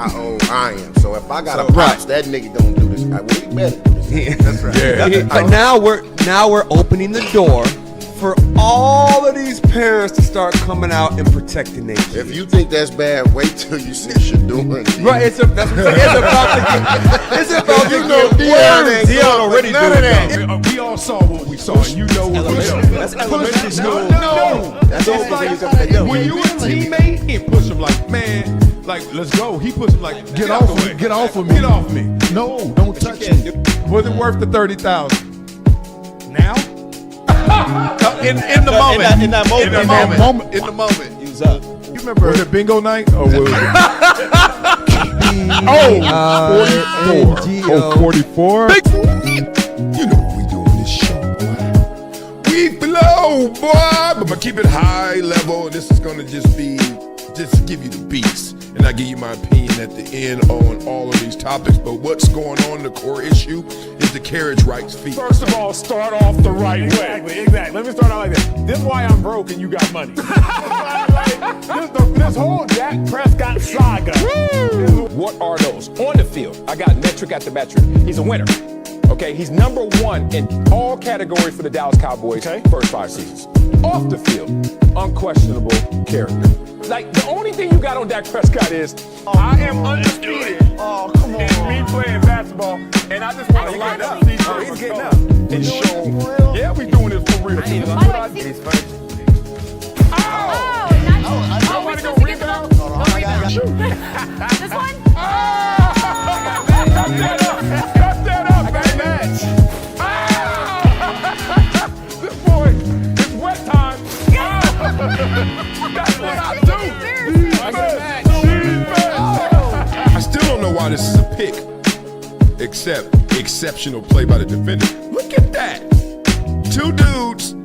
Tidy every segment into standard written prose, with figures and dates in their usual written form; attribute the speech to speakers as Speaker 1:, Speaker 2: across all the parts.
Speaker 1: how old I am. So if I got a pops, that nigga gonna do this. Well, he better do this. That's right.
Speaker 2: Yeah. But now we're opening the door for all of these parents to start coming out and protecting their kids.
Speaker 1: If you think that's bad, wait till you see Shedeur.
Speaker 2: Right, it's about to get Deion already doing that.
Speaker 3: We all saw what we saw, and you know what we saw.
Speaker 4: That's elementary school.
Speaker 3: No.
Speaker 4: That's all
Speaker 3: When you a teammate, he push him like, man, like, let's go. He push him like, get off of me. Get off of me. Get off me.
Speaker 4: No, don't touch me.
Speaker 3: Was it worth the $30,000?
Speaker 4: Now?
Speaker 3: In the moment.
Speaker 4: In that moment.
Speaker 3: In the moment.
Speaker 4: He was up.
Speaker 3: You remember? Was it bingo night or was it? 44. You know what we do on this show, boy. We flow, boy. But I'm gonna keep it high level, and this is gonna just give you the beats. And I give you my opinion at the end on all of these topics. But what's going on, the core issue, is the carriage rights fee.
Speaker 5: First of all, start off the right way. Exactly. Let me start out like this. This is why I'm broke and you got money. This whole Dak Prescott saga.
Speaker 6: What are those? On the field, I got metric after metric. He's a winner. Okay, he's number one in all categories for the Dallas Cowboys first 5 seasons. Off the field, unquestionable character. Like, the only thing you got on Dak Prescott is,
Speaker 5: I am undisputed. Oh, come on. And me playing basketball, and I just want to line up.
Speaker 6: He's getting up.
Speaker 5: And show, yeah, we doing this for real.
Speaker 7: He's first.
Speaker 5: I want to go rebound.
Speaker 7: No rebound. This one?
Speaker 5: Cut that up, baby. This boy, it's wet time. That's what I do.
Speaker 3: I still don't know why this is a pick, except exceptional play by the defender. Look at that. 2 dudes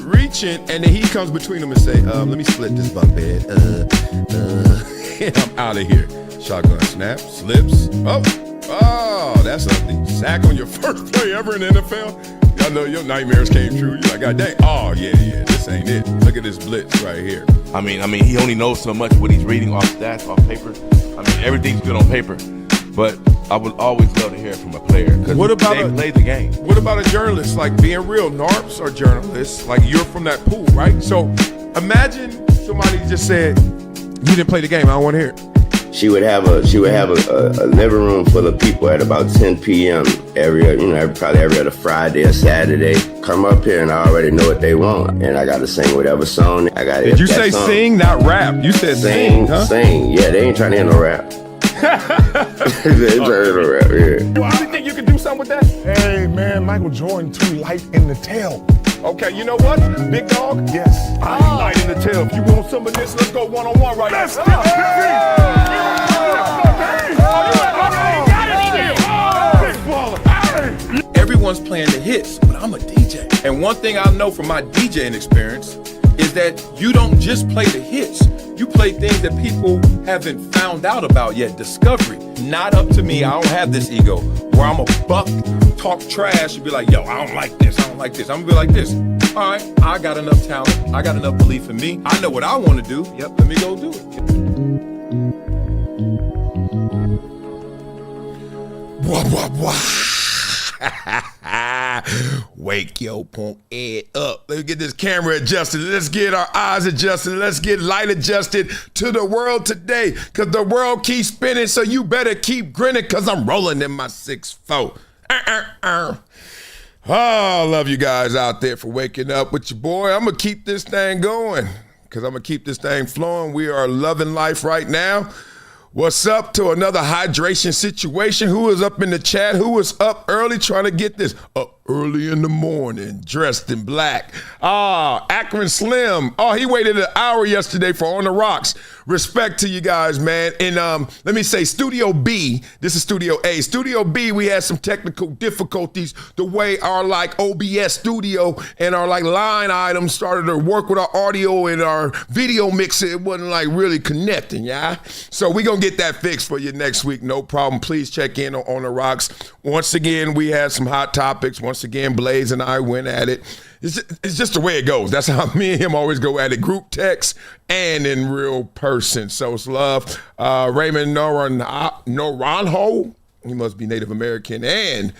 Speaker 3: reaching, and then he comes between them and say, let me split this bunk bed. And I'm out of here. Shotgun snap, slips. Oh, that's ugly. Sack on your first play ever in the NFL. Y'all know your nightmares came true. You're like, God dang. Oh, yeah, this ain't it. Look at this blitz right here.
Speaker 8: I mean, he only knows so much what he's reading off stats, off paper. I mean, everything's good on paper. But I would always love to hear it from a player because they play the game.
Speaker 3: What about a journalist? Like, being real, NARPs are journalists. Like, you're from that pool, right? So imagine somebody just said, you didn't play the game. I don't want to hear it.
Speaker 9: She would have a living room full of people at about 10 p.m. probably every other Friday or Saturday. Come up here and I already know what they want, and I got to sing whatever song I got.
Speaker 3: Did you say sing, not rap? You said sing, huh?
Speaker 9: Sing. Yeah, they ain't trying to hear no rap. They ain't trying to hear no rap. Yeah.
Speaker 5: Well, you think you can do something with that? Hey man, Michael Jordan too light in the tail.
Speaker 3: Okay, you know what? Big dog?
Speaker 5: Yes.
Speaker 3: I ain't light in the tail. If you want some of this, let's go one-on-one right now. Let's Everyone's playing the hits, but I'm a DJ. And one thing I know from my DJing experience is that you don't just play the hits. You play things that people haven't found out about yet. Discovery. Not up to me. I don't have this ego where I'm a buck, talk trash, and be like, yo, I don't like this. I don't like this. I'm gonna be like this. All right, I got enough talent. I got enough belief in me. I know what I want to do. Yep, let me go do it. Wake your punk head up. Let's get this camera adjusted. Let's get our eyes adjusted. Let's get light adjusted to the world today. Because the world keeps spinning, so you better keep grinning because I'm rolling in my 6'4". Oh, I love you guys out there for waking up with your boy. I'm going to keep this thing going because I'm going to keep this thing flowing. We are loving life right now. What's up to another hydration situation? Who is up in the chat? Who was up early trying to get this? Up early in the morning, dressed in black. Akron Slim. Oh, he waited an hour yesterday for On the Rocks. Respect to you guys, man. And let me say, Studio B, this is Studio A. Studio B, we had some technical difficulties. The way our OBS studio and our line items started to work with our audio and our video mixer, it wasn't really connecting, yeah? So we gonna get that fixed for you next week, no problem. Please check in on the Rocks. Once again, we had some hot topics. Once once again, Blaze and I went at it. It's just the way it goes. That's how me and him always go at it, group text and in real person. So it's love. Raymond Noranjo, he must be Native American and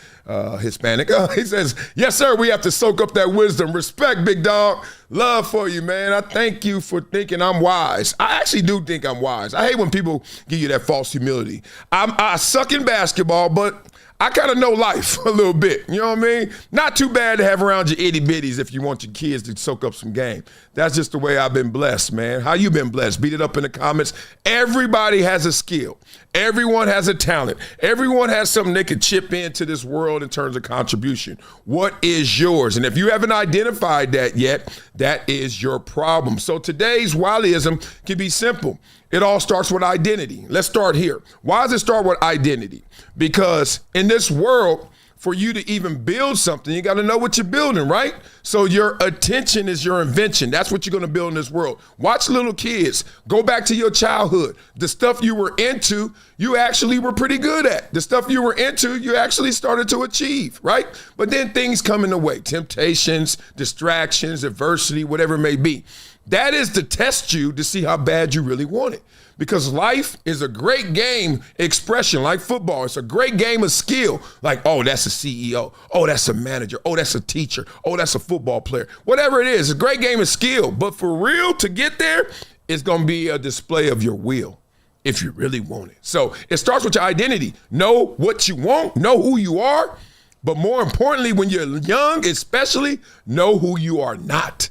Speaker 3: Hispanic. He says, yes, sir, we have to soak up that wisdom. Respect, big dog. Love for you, man. I thank you for thinking I'm wise. I actually do think I'm wise. I hate when people give you that false humility. I suck in basketball, but I kind of know life a little bit. You know what I mean? Not too bad to have around your itty bitties if you want your kids to soak up some game. That's just the way I've been blessed, man. How you been blessed? Beat it up in the comments. Everybody has a skill. Everyone has a talent. Everyone has something they could chip into this world in terms of contribution. What is yours? And if you haven't identified that yet, that is your problem. So today's Wileyism can be simple. It all starts with identity. Let's start here. Why does it start with identity? Because in this world, for you to even build something, you got to know what you're building, right? So your attention is your invention. That's what you're going to build in this world. Watch little kids. Go back to your childhood. The stuff you were into, you actually were pretty good at. The stuff you were into, you actually started to achieve, right? But then things come in the way. Temptations, distractions, adversity, whatever it may be. That is to test you to see how bad you really want it. Because life is a great game expression, like football. It's a great game of skill. Like, oh, that's a CEO. Oh, that's a manager. Oh, that's a teacher. Oh, that's a football player. Whatever it is, it's a great game of skill. But for real, to get there, it's going to be a display of your will if you really want it. So it starts with your identity. Know what you want. Know who you are. But more importantly, when you're young, especially, know who you are not.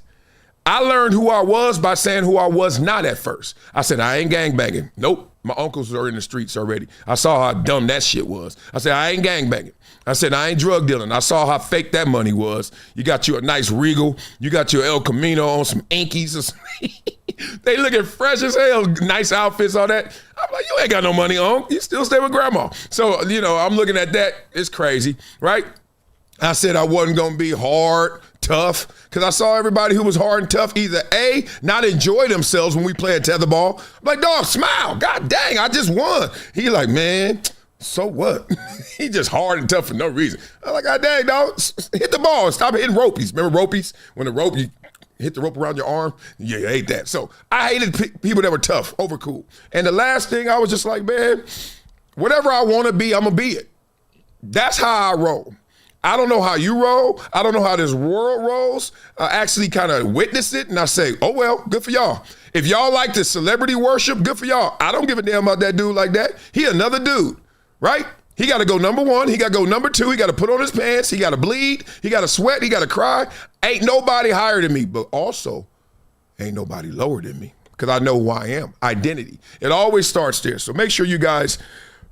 Speaker 3: I learned who I was by saying who I was not at first. I said, I ain't gangbanging. Nope. My uncles are in the streets already. I saw how dumb that shit was. I said, I ain't gangbanging. I said, I ain't drug dealing. I saw how fake that money was. You got you a nice Regal. You got your El Camino on some Yankees. Or they looking fresh as hell. Nice outfits, all that. I'm like, you ain't got no money on. You still stay with grandma. So, I'm looking at that. It's crazy, right? I said I wasn't going to be hard, tough, because I saw everybody who was hard and tough either A, not enjoy themselves when we play a tetherball. I'm like, dog, smile. God dang, I just won. He like, man, so what? He just hard and tough for no reason. I'm like, God dang, dog, hit the ball. Stop hitting ropies. Remember ropies? When the rope, you hit the rope around your arm? Yeah, you hate that. So I hated people that were tough, over cool. And the last thing, I was just like, man, whatever I want to be, I'm going to be it. That's how I roll. I don't know how you roll. I don't know how this world rolls. I actually kind of witness it, and I say, oh, well, good for y'all. If y'all like to celebrity worship, good for y'all. I don't give a damn about that dude like that. He another dude, right? He got to go number one. He got to go number two. He got to put on his pants. He got to bleed. He got to sweat. He got to cry. Ain't nobody higher than me, but also ain't nobody lower than me because I know who I am. Identity. It always starts there. So make sure you guys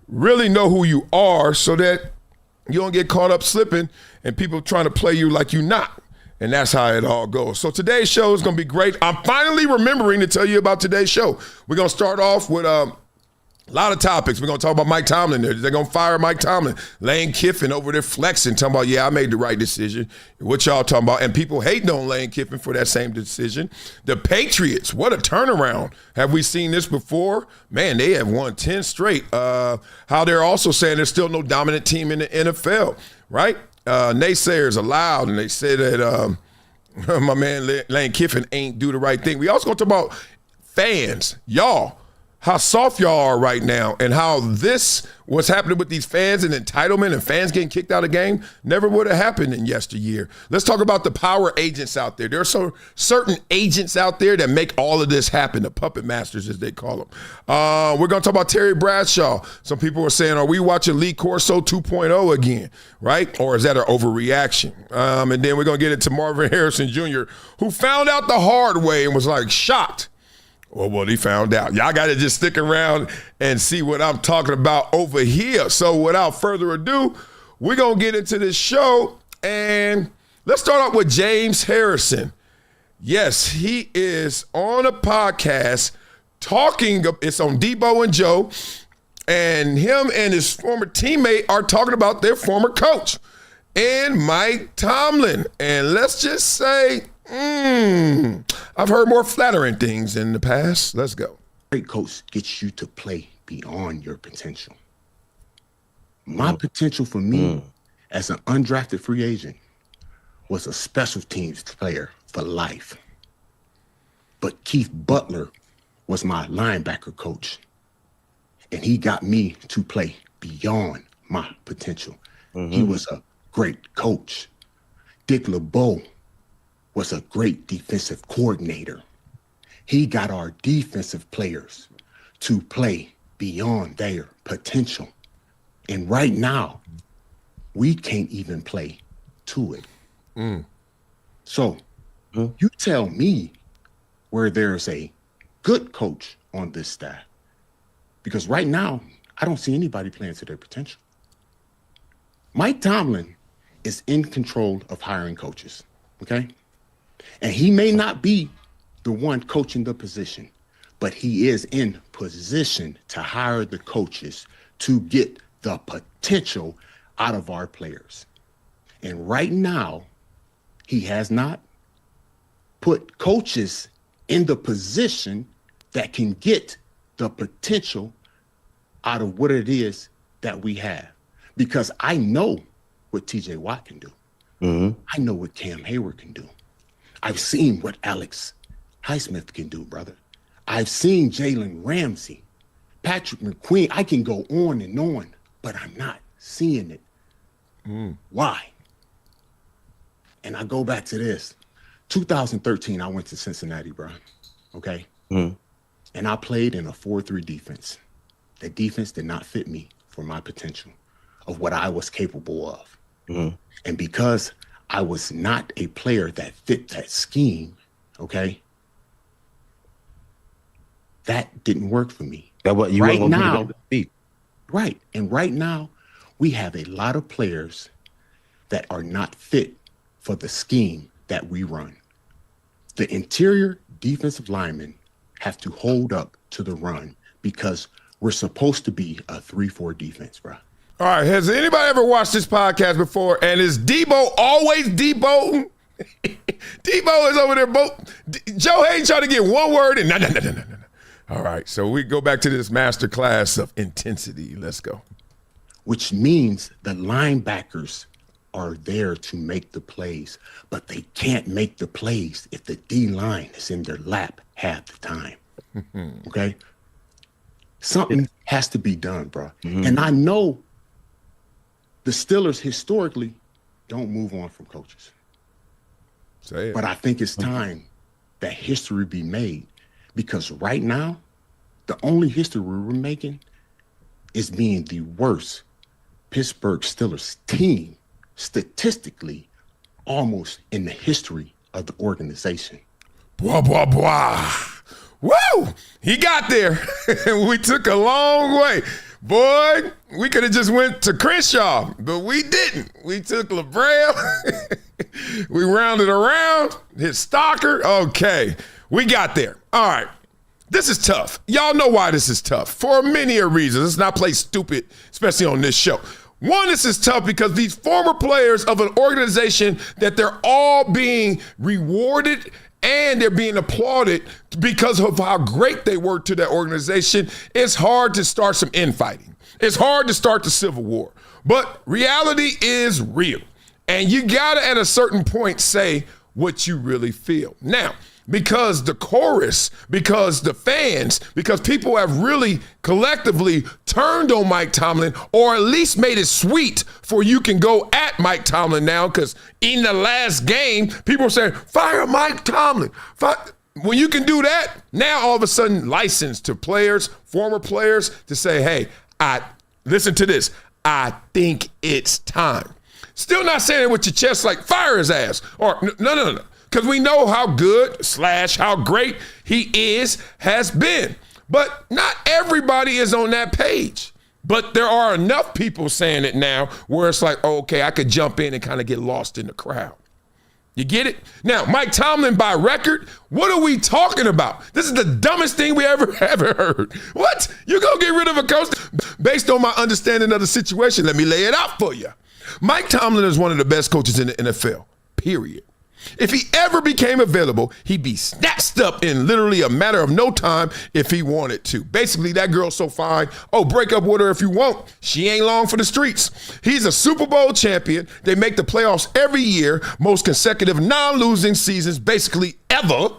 Speaker 3: really know who you are so that you don't get caught up slipping and people trying to play you like you not. And that's how it all goes. So today's show is going to be great. I'm finally remembering to tell you about today's show. We're going to start off with a lot of topics. We're going to talk about Mike Tomlin. They're going to fire Mike Tomlin. Lane Kiffin over there flexing, talking about, yeah, I made the right decision. What y'all talking about? And people hating on Lane Kiffin for that same decision. The Patriots, what a turnaround. Have we seen this before? Man, they have won 10 straight. How they're also saying there's still no dominant team in the NFL, right? Naysayers are loud, and they say that my man Lane Kiffin ain't do the right thing. We also going to talk about fans. Y'all, how soft y'all are right now and how what's happening with these fans and entitlement and fans getting kicked out of the game never would have happened in yesteryear. Let's talk about the power agents out there. There are certain agents out there that make all of this happen, the puppet masters as they call them. We're going to talk about Terry Bradshaw. Some people are saying, are we watching Lee Corso 2.0 again, right? Or is that an overreaction? And then we're going to get into Marvin Harrison Jr., who found out the hard way and was like shocked. Well, he found out. Y'all got to just stick around and see what I'm talking about over here. So without further ado, we're going to get into this show. And let's start off with James Harrison. Yes, he is on a podcast talking. It's on Debo and Joe. And him and his former teammate are talking about their former coach and Mike Tomlin. And let's just say, I've heard more flattering things in the past. Let's go.
Speaker 10: Great coach gets you to play beyond your potential. My potential for me as an undrafted free agent was a special teams player for life. But Keith Butler was my linebacker coach. And he got me to play beyond my potential. He was a great coach. Dick LeBeau was a great defensive coordinator. He got our defensive players to play beyond their potential. And right now, we can't even play to it. So you tell me where there's a good coach on this staff. Because right now, I don't see anybody playing to their potential. Mike Tomlin is in control of hiring coaches, okay? And he may not be the one coaching the position, but he is in position to hire the coaches to get the potential out of our players. And right now, he has not put coaches in the position that can get the potential out of what it is that we have. Because I know what TJ Watt can do. I know what Cam Hayward can do. I've seen what Alex Highsmith can do, brother. I've seen Jalen Ramsey, Patrick McQueen. I can go on and on, but I'm not seeing it. Why? And I go back to this. 2013, I went to Cincinnati, bro. Okay? And I played in a 4-3 defense. That defense did not fit me for my potential of what I was capable of. And because I was not a player that fit that scheme, okay, that didn't work for me.
Speaker 9: That what you
Speaker 10: right
Speaker 9: were
Speaker 10: now, right. And right now, we have a lot of players that are not fit for the scheme that we run. The interior defensive linemen have to hold up to the run because we're supposed to be a 3-4 defense, bro.
Speaker 3: All right, has anybody ever watched this podcast before? And is Debo always Debo? Debo is over there. Joe Hayden trying to get one word and no. All right, so we go back to this master class of intensity. Let's go.
Speaker 10: Which means the linebackers are there to make the plays, but they can't make the plays if the D-line is in their lap half the time. Okay? Something has to be done, bro. And I know the Steelers historically don't move on from coaches.
Speaker 3: Say it.
Speaker 10: But I think it's time that history be made, because right now, the only history we're making is being the worst Pittsburgh Steelers team statistically almost in the history of the organization.
Speaker 3: Blah, blah, blah. Woo! He got there. We took a long way. Boy, we could have just went to Crenshaw, but we didn't. We took LaBrea. We rounded around, hit Stalker. Okay, we got there. All right. This is tough. Y'all know why this is tough. For many a reason. Let's not play stupid, especially on this show. One, this is tough because these former players of an organization that they're all being rewarded and they're being applauded because of how great they were to that organization. It's hard to start some infighting. It's hard to start the Civil War. But reality is real. And you got to, at a certain point, say what you really feel. Now, because the chorus, because the fans, because people have really collectively turned on Mike Tomlin, or at least made it sweet for you can go at Mike Tomlin now, because in the last game, people are saying, fire Mike Tomlin. When you can do that, now all of a sudden license to players, former players, to say, hey, listen to this, I think it's time. Still not saying it with your chest like fire his ass, or no. Because we know how good / how great he has been. But not everybody is on that page. But there are enough people saying it now where it's like, oh, okay, I could jump in and kind of get lost in the crowd. You get it? Now, Mike Tomlin by record, what are we talking about? This is the dumbest thing we ever heard. What? You're going to get rid of a coach? Based on my understanding of the situation, let me lay it out for you. Mike Tomlin is one of the best coaches in the NFL, period. If he ever became available, he'd be snatched up in literally a matter of no time if he wanted to. Basically, that girl's so fine. Oh, break up with her if you want. She ain't long for the streets. He's a Super Bowl champion. They make the playoffs every year, most consecutive non-losing seasons basically ever.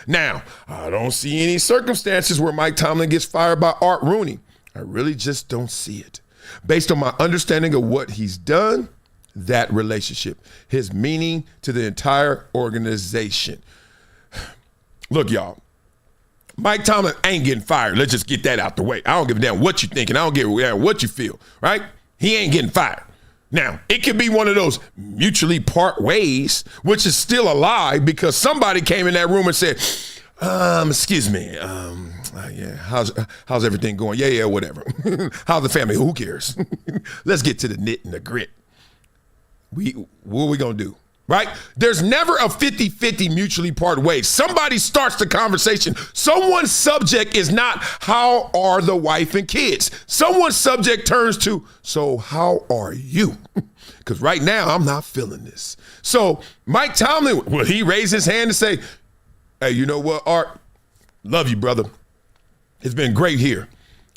Speaker 3: Now, I don't see any circumstances where Mike Tomlin gets fired by Art Rooney. I really just don't see it. Based on my understanding of what he's done, that relationship, his meaning to the entire organization. Look, y'all, Mike Tomlin ain't getting fired. Let's just get that out the way. I don't give a damn what you think, and I don't give a damn what you feel, right? He ain't getting fired. Now, it could be one of those mutually part ways, which is still a lie because somebody came in that room and said, excuse me, yeah, how's everything going? Yeah, whatever. How's the family? Who cares? Let's get to the nit and the grit. What are we going to do, right? There's never a 50-50 mutually part ways. Somebody starts the conversation. Someone's subject is not, how are the wife and kids? Someone's subject turns to, so how are you? Because right now, I'm not feeling this. So Mike Tomlin, will he raise his hand and say, hey, you know what, Art? Love you, brother. It's been great here.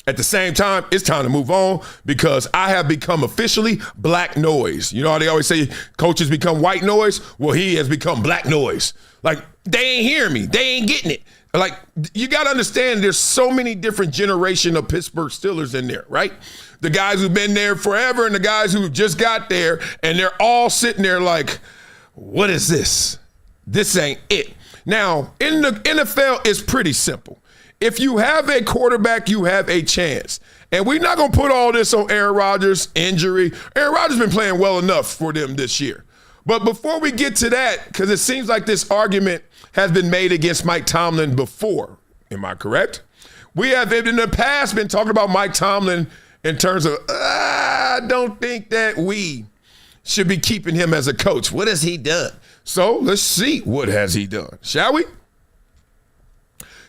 Speaker 3: At the same time, it's time to move on because I have become officially black noise. You know how they always say coaches become white noise? Well, he has become black noise. Like, they ain't hearing me. They ain't getting it. Like, you got to understand there's so many different generation of Pittsburgh Steelers in there, right? The guys who've been there forever and the guys who just got there, and they're all sitting there like, what is this? This ain't it. Now, in the NFL, it's pretty simple. If you have a quarterback, you have a chance. And we're not going to put all this on Aaron Rodgers' injury. Aaron Rodgers has been playing well enough for them this year. But before we get to that, because it seems like this argument has been made against Mike Tomlin before. Am I correct? We have in the past been talking about Mike Tomlin in terms of, I don't think that we should be keeping him as a coach. What has he done? So let's see, what has he done? Shall we?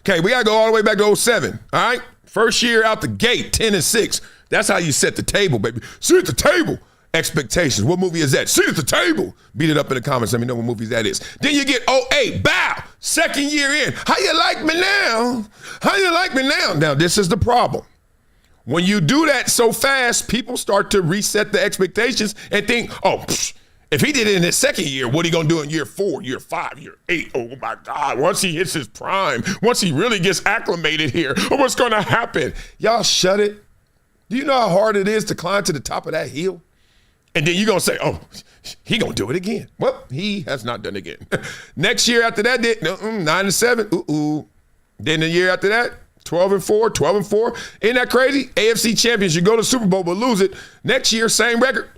Speaker 3: Okay, we got to go all the way back to 2007, all right? First year out the gate, 10-6. That's how you set the table, baby. Sit at the table. Expectations. What movie is that? Sit at the table. Beat it up in the comments. Let me know what movie that is. Then you get 2008, bow. Second year in. How you like me now? How you like me now? Now, this is the problem. When you do that so fast, people start to reset the expectations and think, if he did it in his second year, what are he going to do in year 4, year 5, year 8? Oh, my God. Once he hits his prime, once he really gets acclimated here, what's going to happen? Y'all shut it. Do you know how hard it is to climb to the top of that hill? And then you're going to say, he going to do it again. Well, he has not done it again. Next year after that, 9-7. Then the year after that, 12-4. Ain't that crazy? AFC champions, you go to the Super Bowl but lose it. Next year, same record.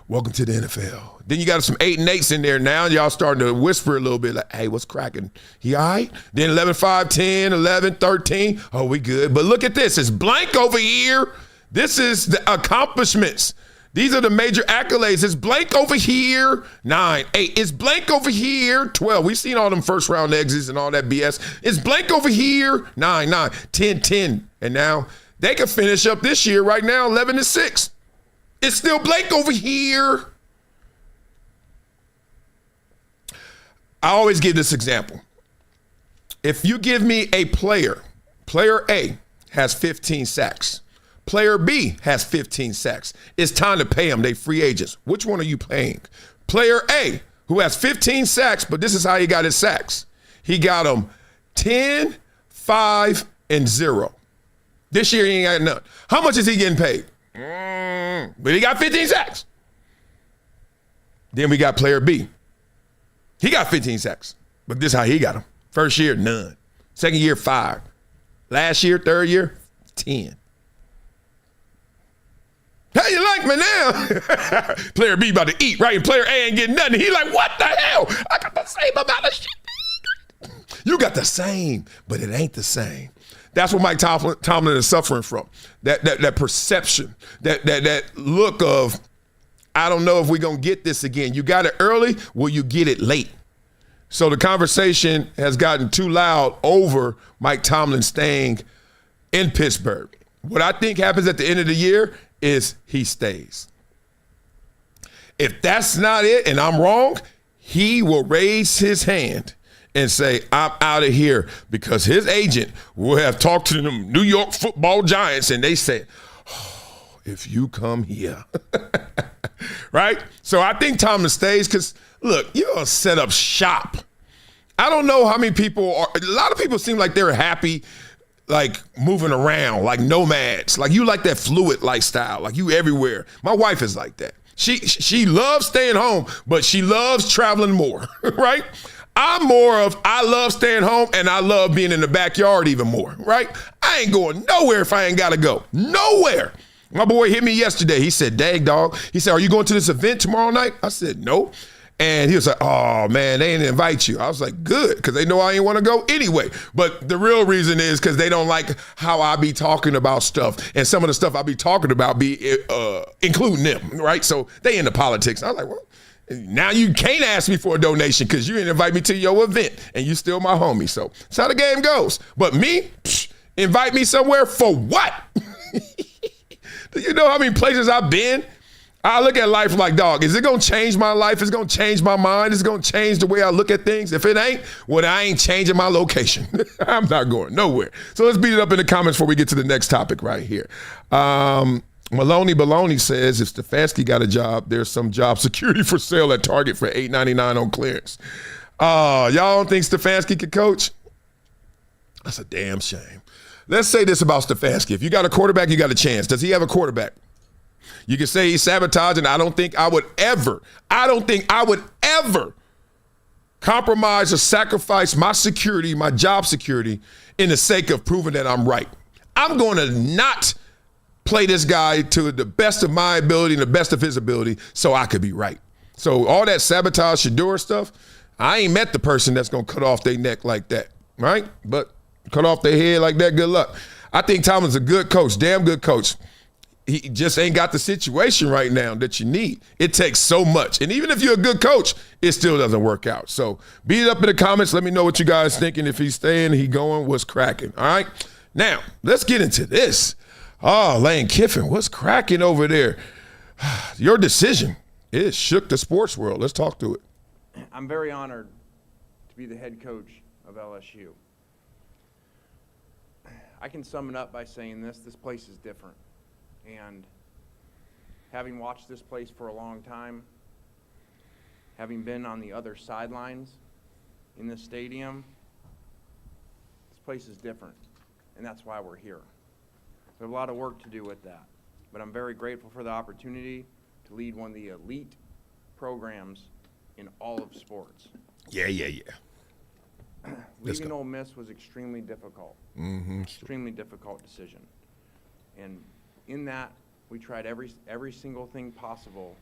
Speaker 3: Welcome to the NFL. Then you got some 8-8s in there now. Y'all starting to whisper a little bit like, hey, what's cracking? He all right? Then 11-5, 10, 11, 13. Oh, we good. But look at this. It's blank over here. This is the accomplishments. These are the major accolades. It's blank over here, 9, 8. It's blank over here, 12. We've seen all them first-round exits and all that BS. It's blank over here, 9, 10, 10. And now they can finish up this year right now, 11-6. It's still blank over here. I always give this example. If you give me a player A has 15 sacks. Player B has 15 sacks. It's time to pay them. They free agents. Which one are you paying? Player A, who has 15 sacks, but this is how he got his sacks. He got them 10, 5, and 0. This year he ain't got none. How much is he getting paid? But he got 15 sacks. Then we got player B. He got 15 sacks, but this is how he got them. First year, none. Second year, 5. Last year, third year, 10. How you like me now? Player B about to eat, right? And player A ain't getting nothing. He like, what the hell? I got the same amount of shit. You got the same, but it ain't the same. That's what Mike Tomlin is suffering from. That perception, that look of, I don't know if we're going to get this again. You got it early, will you get it late? So the conversation has gotten too loud over Mike Tomlin staying in Pittsburgh. What I think happens at the end of the year is he stays. If that's not it and I'm wrong, he will raise his hand and say, I'm out of here, because his agent will have talked to them New York football giants and they say, oh, if you come here. Right? So I think Tomlin stays because, look, you're going to set up shop. I don't know how many people are. A lot of people seem like they're happy, like moving around, like nomads. Like you like that fluid lifestyle, like you everywhere. My wife is like that. She loves staying home, but she loves traveling more, right? I'm more of, I love staying home and I love being in the backyard even more, right? I ain't going nowhere if I ain't got to go. Nowhere. My boy hit me yesterday. He said, "Dag, dog." He said, "Are you going to this event tomorrow night?" I said, "No." And he was like, "Oh, man, they didn't invite you." I was like, "Good," because they know I ain't want to go anyway. But the real reason is because they don't like how I be talking about stuff. And some of the stuff I be talking about be including them, right? So they into politics. I was like, well, now you can't ask me for a donation because you didn't invite me to your event and you still my homie. So that's how the game goes. But me, invite me somewhere for what? Do you know how many places I've been? I look at life like, dog, is it going to change my life? Is it going to change my mind? Is it going to change the way I look at things? If it ain't, well, I ain't changing my location. I'm not going nowhere. So let's beat it up in the comments before we get to the next topic right here. Maloney Baloney says, if Stefanski got a job, there's some job security for sale at Target for $8.99 on clearance. Y'all don't think Stefanski could coach? That's a damn shame. Let's say this about Stefanski. If you got a quarterback, you got a chance. Does he have a quarterback? You can say he's sabotaging. I don't think I would ever compromise or sacrifice my security, my job security, in the sake of proving that I'm right. I'm going to not play this guy to the best of my ability and the best of his ability so I could be right. So all that sabotage, Shedeur stuff, I ain't met the person that's going to cut off their neck like that, right? But cut off their head like that, good luck. I think Tomlin's a good coach, damn good coach. He just ain't got the situation right now that you need. It takes so much. And even if you're a good coach, it still doesn't work out. So beat it up in the comments. Let me know what you guys thinking. If he's staying, he going, what's cracking. All right? Now, let's get into this. Oh, Lane Kiffin, what's cracking over there? Your decision. It shook the sports world. Let's talk to it.
Speaker 11: I'm very honored to be the head coach of LSU. I can sum it up by saying this place is different. And having watched this place for a long time, having been on the other sidelines in this stadium, this place is different, and that's why we're here. We have a lot of work to do with that, but I'm very grateful for the opportunity to lead one of the elite programs in all of sports.
Speaker 3: Yeah.
Speaker 11: Leaving Ole Miss was extremely difficult, extremely difficult decision. And in that, we tried every single thing possible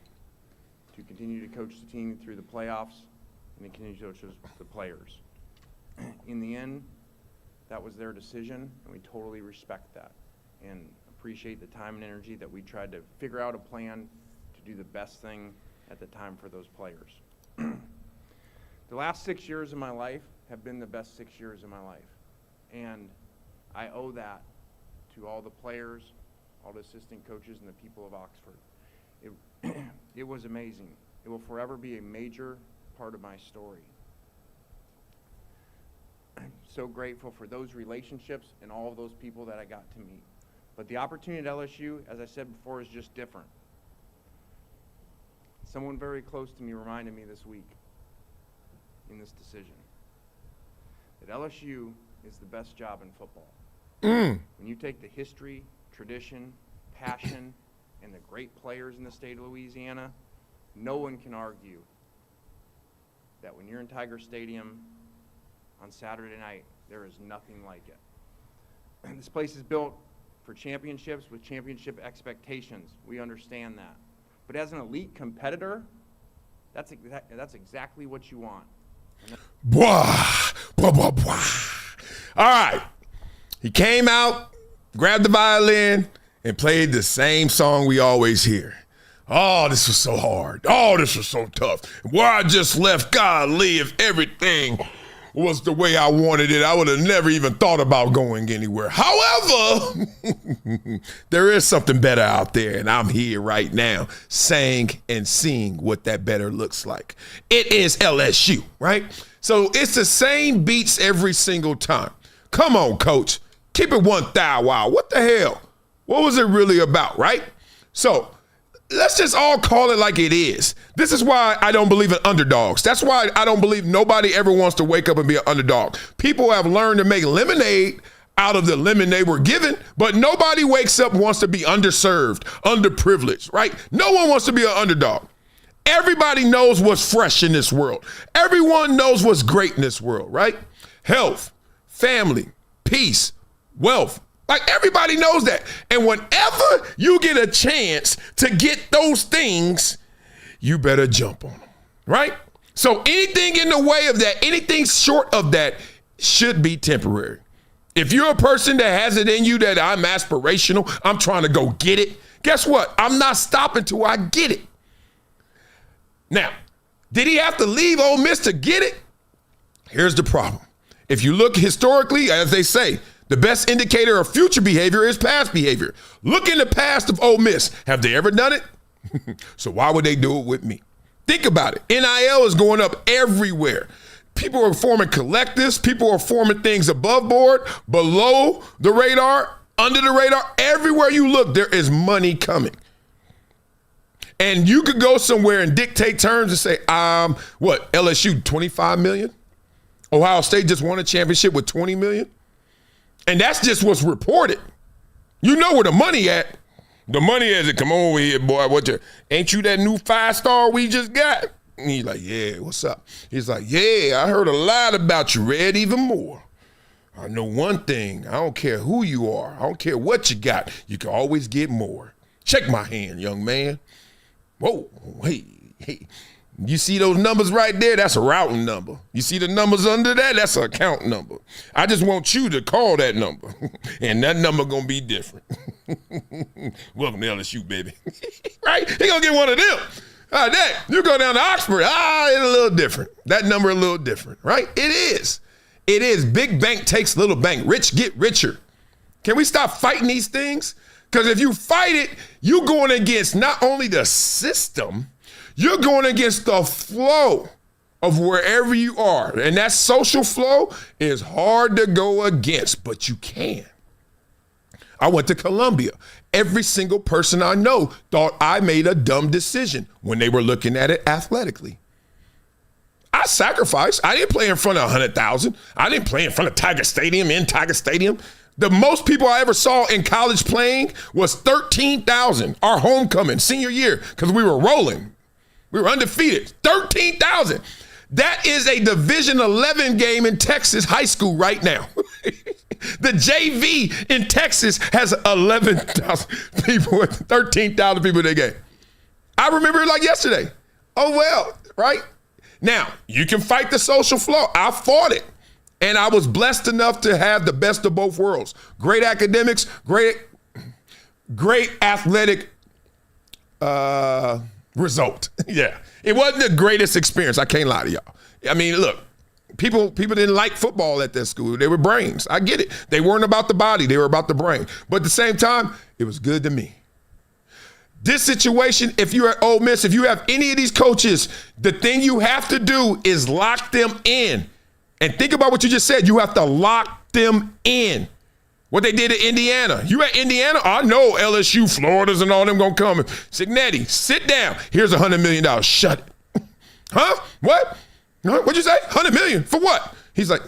Speaker 11: to continue to coach the team through the playoffs and to continue to coach the players. In the end, that was their decision, and we totally respect that and appreciate the time and energy that we tried to figure out a plan to do the best thing at the time for those players. The last 6 years of my life have been the best 6 years of my life, and I owe that to all the players, all the assistant coaches, and the people of Oxford. It was amazing. It will forever be a major part of my story. I'm so grateful for those relationships and all of those people that I got to meet. But the opportunity at LSU, as I said before, is just different. Someone very close to me reminded me this week in this decision that LSU is the best job in football. When you take the history, tradition, passion, and the great players in the state of Louisiana, no one can argue that when you're in Tiger Stadium on Saturday night, there is nothing like it. And this place is built for championships with championship expectations. We understand that. But as an elite competitor, that's exactly what you want.
Speaker 3: All right. He came out, grabbed the violin, and played the same song we always hear. Oh, this was so hard. Oh, this was so tough. Where I just left, golly, if everything was the way I wanted it, I would have never even thought about going anywhere. However, there is something better out there, and I'm here right now saying and seeing what that better looks like. It is LSU, right? So it's the same beats every single time. Come on, coach. Keep it 1,000 wild. What the hell? What was it really about, right? So let's just all call it like it is. This is why I don't believe in underdogs. That's why I don't believe nobody ever wants to wake up and be an underdog. People have learned to make lemonade out of the lemon they were given, but nobody wakes up and wants to be underserved, underprivileged, right? No one wants to be an underdog. Everybody knows what's fresh in this world. Everyone knows what's great in this world, right? Health, family, peace, wealth. Like, everybody knows that. And whenever you get a chance to get those things, you better jump on them, right? So anything in the way of that, anything short of that should be temporary. If you're a person that has it in you that I'm aspirational, I'm trying to go get it, guess what? I'm not stopping till I get it. Now, did he have to leave Ole Miss to get it? Here's the problem. If you look historically, as they say, the best indicator of future behavior is past behavior. Look in the past of Ole Miss. Have they ever done it? So why would they do it with me? Think about it. NIL is going up everywhere. People are forming collectives. People are forming things above board, below the radar, under the radar. Everywhere you look, there is money coming. And you could go somewhere and dictate terms and say, LSU, 25 million? Ohio State just won a championship with 20 million? And that's just what's reported. You know where the money at. The money is, come over here, boy. Ain't you that new 5-star we just got? And he's like, yeah, what's up? He's like, yeah, I heard a lot about you, Red, even more. I know one thing. I don't care who you are. I don't care what you got. You can always get more. Shake my hand, young man. Whoa, hey. You see those numbers right there? That's a routing number. You see the numbers under that? That's an account number. I just want you to call that number, and that number gonna be different. Welcome to LSU, baby. Right? He gonna get one of them. That you go down to Oxford. It's a little different. That number a little different, right? It is. It is. Big bank takes little bank. Rich get richer. Can we stop fighting these things? Because if you fight it, you're going against not only the system, you're going against the flow of wherever you are. And that social flow is hard to go against, but you can. I went to Columbia. Every single person I know thought I made a dumb decision when they were looking at it athletically. I sacrificed. I didn't play in front of 100,000. I didn't play in front of Tiger Stadium, in Tiger Stadium. The most people I ever saw in college playing was 13,000, our homecoming, senior year, because we were rolling. We were undefeated, 13,000. That is a Division 11 game in Texas high school right now. The JV in Texas has 11,000 people, 13,000 people in their game. I remember it like yesterday. Oh, well, right? Now, you can fight the social flow. I fought it. And I was blessed enough to have the best of both worlds. Great academics, great athletic result. Yeah. It wasn't the greatest experience. I can't lie to y'all. I mean, look, people didn't like football at that school. They were brains. I get it. They weren't about the body. They were about the brain. But at the same time, it was good to me. This situation, if you're at Ole Miss, if you have any of these coaches, the thing you have to do is lock them in. And think about what you just said. You have to lock them in. What they did at Indiana. You at Indiana? I know LSU, Florida's, and all them gonna come. Signetti, sit down. Here's $100 million. Shut it. Huh? What? What'd you say? $100 million for what? He's like,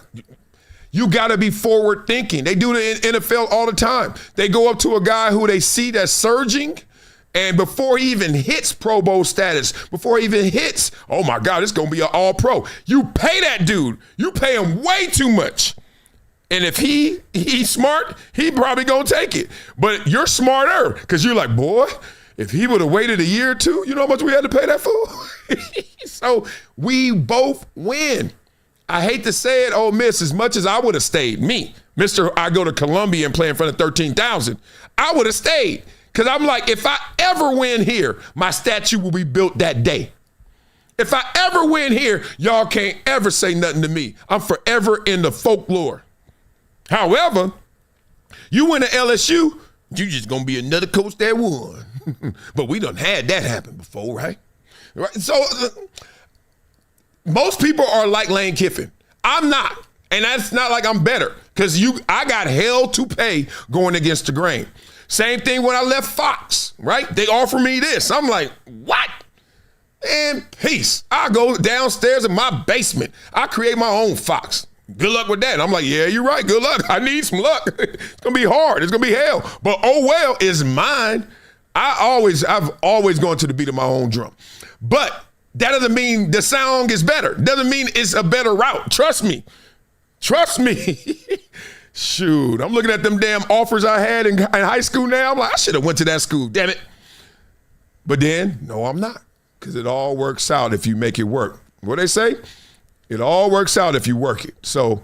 Speaker 3: you gotta be forward thinking. They do it in NFL all the time. They go up to a guy who they see that's surging, and before he even hits Pro Bowl status, before he even hits, oh my God, it's gonna be an all-pro. You pay that dude. You pay him way too much. And if he's smart, he probably gonna take it. But you're smarter, because you're like, boy, if he would have waited a year or two, you know how much we had to pay that fool? So we both win. I hate to say it, Ole Miss, as much as I would have stayed, me, I go to Columbia and play in front of 13,000, I would have stayed. Because I'm like, if I ever win here, my statue will be built that day. If I ever win here, y'all can't ever say nothing to me. I'm forever in the folklore. However, you win to LSU, you just gonna be another coach that won. But we done had that happen before, right? So most people are like Lane Kiffin. I'm not. And that's not like I'm better, because I got hell to pay going against the grain. Same thing when I left Fox, right? They offer me this. I'm like, what? And peace. I go downstairs in my basement. I create my own Fox. Good luck with that. And I'm like, yeah, you're right. Good luck. I need some luck. It's going to be hard. It's going to be hell. But oh well, it's mine. I've always gone to the beat of my own drum. But that doesn't mean the song is better. Doesn't mean it's a better route. Trust me. Trust me. Shoot, I'm looking at them damn offers I had in high school now. I'm like, I should have went to that school, damn it. But then, no, I'm not, because it all works out if you make it work. What they say? It all works out if you work it. So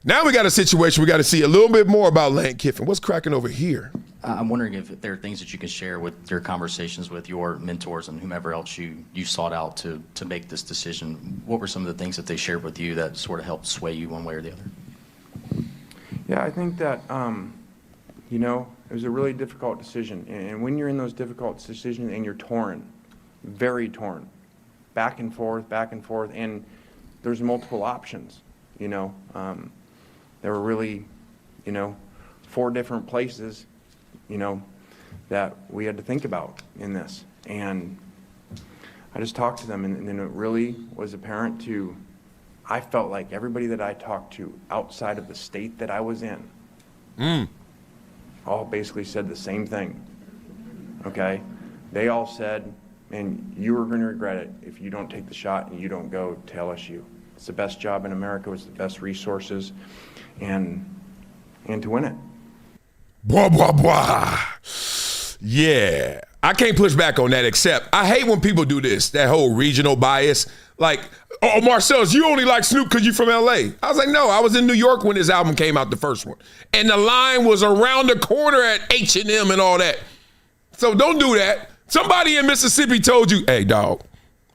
Speaker 3: now we got a situation. We got to see a little bit more about Lane Kiffin. What's cracking over here?
Speaker 12: I'm wondering if there are things that you can share with your conversations with your mentors and whomever else you sought out to make this decision. What were some of the things that they shared with you that sort of helped sway you one way or the other?
Speaker 11: Yeah, I think that, you know, it was a really difficult decision. And when you're in those difficult decisions and you're torn, very torn, back and forth, and there's multiple options, you know. There were really, you know, 4 different places, you know, that we had to think about in this. And I just talked to them, and then it really was apparent to, I felt like everybody that I talked to outside of the state that I was in, all basically said the same thing, okay? They all said, man, you are going to regret it if you don't take the shot and you don't go to LSU. It's the best job in America, it's the best resources, and to win it.
Speaker 3: Blah, blah, blah. Yeah. I can't push back on that, except I hate when people do this, that whole regional bias. Like, oh, Marcellus, you only like Snoop because you're from L.A. I was like, no, I was in New York when his album came out, the first one. And the line was around the corner at H&M and all that. So don't do that. Somebody in Mississippi told you, hey, dog,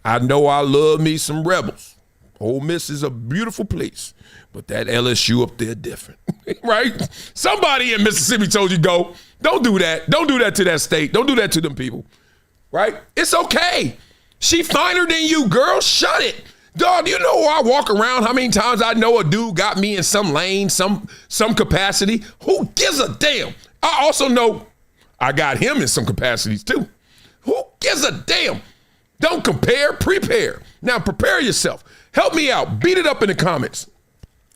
Speaker 3: I know I love me some Rebels. Ole Miss is a beautiful place, but that LSU up there different, right? Somebody in Mississippi told you, go. Don't do that. Don't do that to that state. Don't do that to them people, right? It's okay. She finer than you, girl. Shut it. Dog, you know where I walk around, how many times I know a dude got me in some lane, some capacity? Who gives a damn? I also know I got him in some capacities too. Who gives a damn? Don't compare, prepare. Now prepare yourself. Help me out. Beat it up in the comments.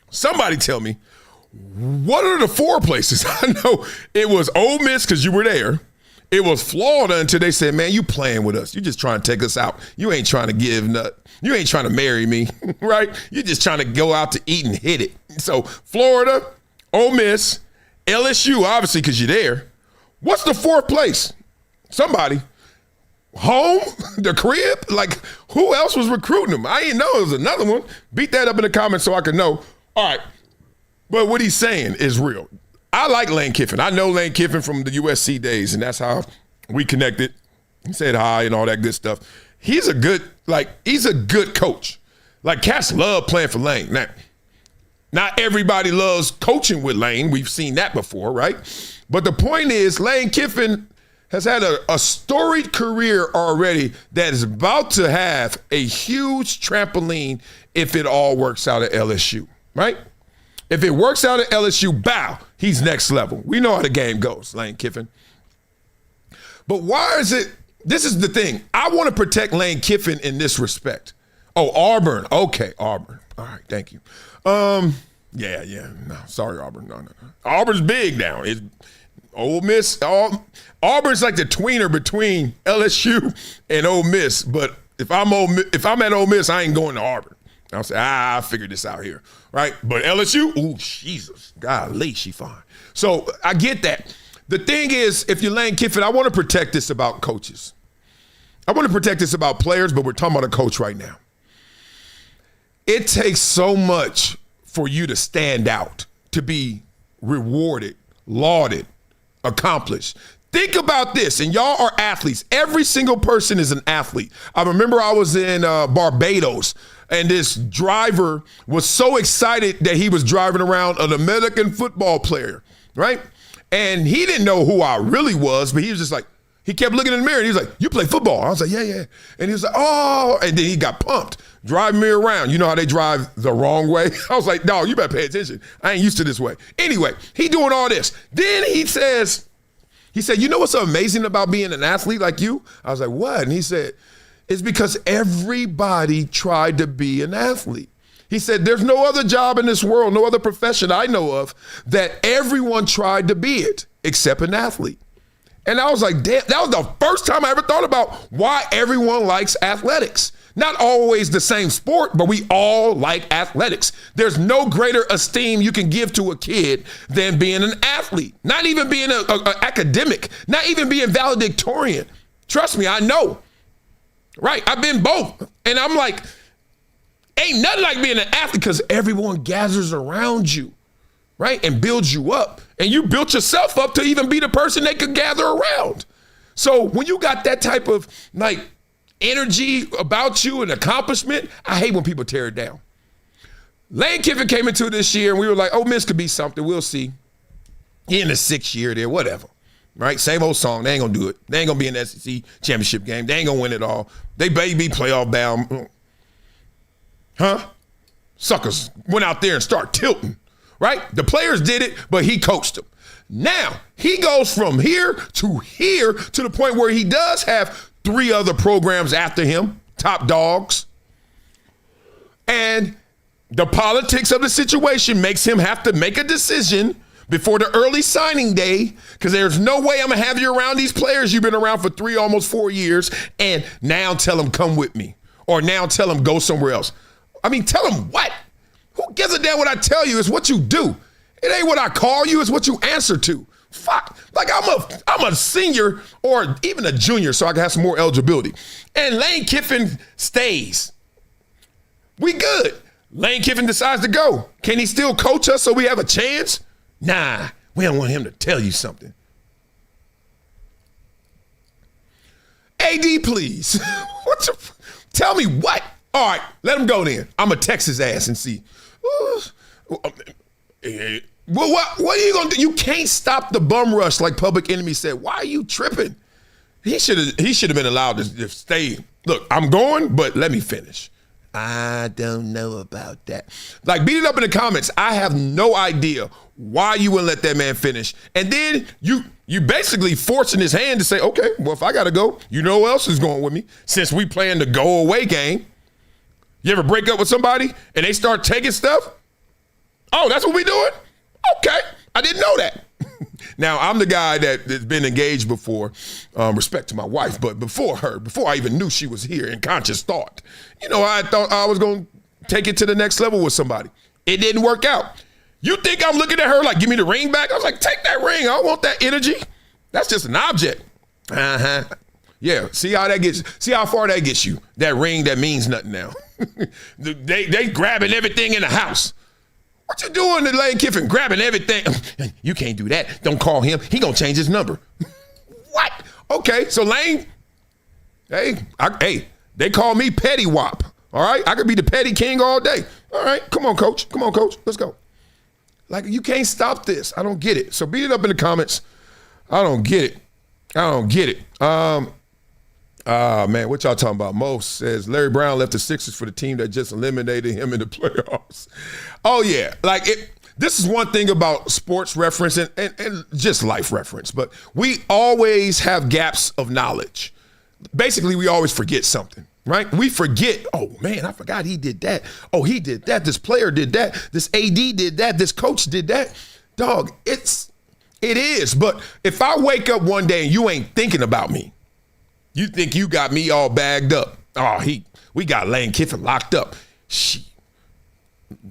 Speaker 3: Somebody tell me, what are the 4 places? I know it was Ole Miss because you were there. It was Florida until they said, man, you playing with us. You just trying to take us out. You ain't trying to give nut. You ain't trying to marry me, right? You just trying to go out to eat and hit it. So Florida, Ole Miss, LSU, obviously because you're there. What's the 4th place? Somebody. Home? The crib? Like, who else was recruiting them? I didn't know it was another one. Beat that up in the comments so I could know. All right. But what he's saying is real. I like Lane Kiffin. I know Lane Kiffin from the USC days, and that's how we connected. He said hi and all that good stuff. He's a good coach. Like, cats love playing for Lane. Now, not everybody loves coaching with Lane. We've seen that before, right? But the point is, Lane Kiffin has had a storied career already that is about to have a huge trampoline if it all works out at LSU, right? If it works out at LSU, bow, he's next level. We know how the game goes, Lane Kiffin. But why is it, this is the thing. I want to protect Lane Kiffin in this respect. Oh, Auburn. Okay, Auburn. All right, thank you. Yeah. No, sorry, Auburn. No. Auburn's big now. It's Ole Miss. Auburn's like the tweener between LSU and Ole Miss. But if I'm at Ole Miss, I ain't going to Auburn. I'll say, I figured this out here, right? But LSU, ooh, Jesus, golly, she fine. So I get that. The thing is, if you're Lane Kiffin, I want to protect this about coaches. I want to protect this about players, but we're talking about a coach right now. It takes so much for you to stand out, to be rewarded, lauded, accomplished. Think about this, and y'all are athletes. Every single person is an athlete. I remember I was in Barbados, and this driver was so excited that he was driving around an American football player, right? And he didn't know who I really was, but he was just like, he kept looking in the mirror, and he was like, you play football? I was like, yeah. And he was like, oh, and then he got pumped, driving me around. You know how they drive the wrong way? I was like, dog, you better pay attention. I ain't used to this way. Anyway, he doing all this. Then he said, you know what's so amazing about being an athlete like you? I was like, what? And he said, it's because everybody tried to be an athlete. He said, there's no other job in this world, no other profession I know of that everyone tried to be it except an athlete. And I was like, damn, that was the first time I ever thought about why everyone likes athletics. Not always the same sport, but we all like athletics. There's no greater esteem you can give to a kid than being an athlete. Not even being an academic, not even being valedictorian. Trust me, I know. Right, I've been both. And I'm like, ain't nothing like being an athlete because everyone gathers around you, right, and builds you up. And you built yourself up to even be the person they could gather around. So when you got that type of like energy about you and accomplishment, I hate when people tear it down. Lane Kiffin came into this year and we were like, oh, Miss could be something. We'll see. He in the 6th year there, whatever. Right? Same old song. They ain't going to do it. They ain't going to be in the SEC championship game. They ain't going to win it all. They baby playoff bound. Huh? Suckers went out there and started tilting. Right? The players did it, but he coached them. Now, he goes from here to the point where he does have 3 other programs after him, top dogs. And the politics of the situation makes him have to make a decision before the early signing day, because there's no way I'm going to have you around these players you've been around for 3, almost 4 years, and now tell them come with me, or now tell them go somewhere else. I mean, tell them what? Who gives a damn what I tell you? It's what you do. It ain't what I call you, it's what you answer to. Fuck. Like I'm a senior or even a junior, so I can have some more eligibility. And Lane Kiffin stays. We good. Lane Kiffin decides to go. Can he still coach us so we have a chance? Nah, we don't want him to tell you something. AD, please. Tell me what? All right, let him go then. I'm going to text his ass and see. Well, what are you going to do? You can't stop the bum rush like Public Enemy said. Why are you tripping? He should have been allowed to stay. Look, I'm going, but let me finish. I don't know about that. Like, beat it up in the comments. I have no idea why you wouldn't let that man finish. And then you basically forcing his hand to say, okay, well, if I got to go, you know who else is going with me since we playing the go-away game. You ever break up with somebody and they start taking stuff? Oh, that's what we doing? Okay, I didn't know that. Now, I'm the guy that's been engaged before, respect to my wife, but before I even knew she was here in conscious thought, I thought I was going to take it to the next level with somebody. It didn't work out. You think I'm looking at her like, give me the ring back? I was like, take that ring. I don't want that energy. That's just an object. Uh-huh. Yeah, see how far that gets you. That ring that means nothing now. They grabbing everything in the house. What you doing to Lane Kiffin? Grabbing everything. You can't do that. Don't call him. He gonna change his number. What? Okay, so Lane, hey, they call me Petty Wop. All right, I could be the Petty King all day. All right, come on, coach. Let's go. Like, you can't stop this. I don't get it. So beat it up in the comments. I don't get it. Man, what y'all talking about? Mo says Larry Brown left the Sixers for the team that just eliminated him in the playoffs. Oh, yeah. Like, this is one thing about sports reference and just life reference, but we always have gaps of knowledge. Basically, we always forget something, right? We forget, oh, man, I forgot he did that. Oh, he did that. This player did that. This AD did that. This coach did that. Dog, it is. But if I wake up one day and you ain't thinking about me, you think you got me all bagged up. Oh, we got Lane Kiffin locked up. Shit.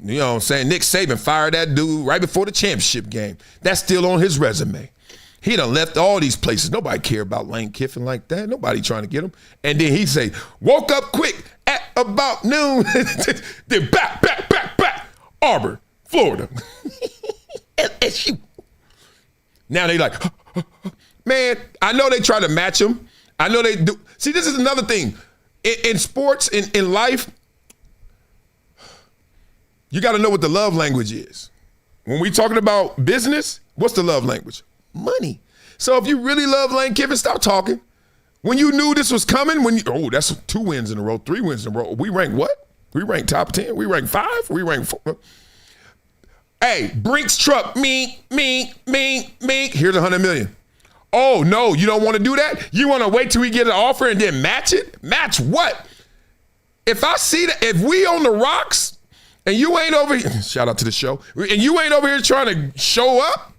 Speaker 3: You know what I'm saying? Nick Saban fired that dude right before the championship game. That's still on his resume. He done left all these places. Nobody care about Lane Kiffin like that. Nobody trying to get him. And then he say, woke up quick at about noon. Then back. Auburn, Florida. LSU. Now they like, Man, I know they try to match them. I know they do. See, this is another thing. In sports, in life, you got to know what the love language is. When we talking about business, what's the love language? Money. So if you really love Lane Kiffin, stop talking. When you knew this was coming, that's 2 wins in a row, 3 wins in a row. We rank what? We rank top 10? We rank 5? We rank 4? Hey, Brink's truck, me. Here's $100 million. Oh, no, you don't want to do that? You want to wait till we get an offer and then match it? Match what? If I see that, if we on the rocks and you ain't over here, shout out to the show, and you ain't over here trying to show up,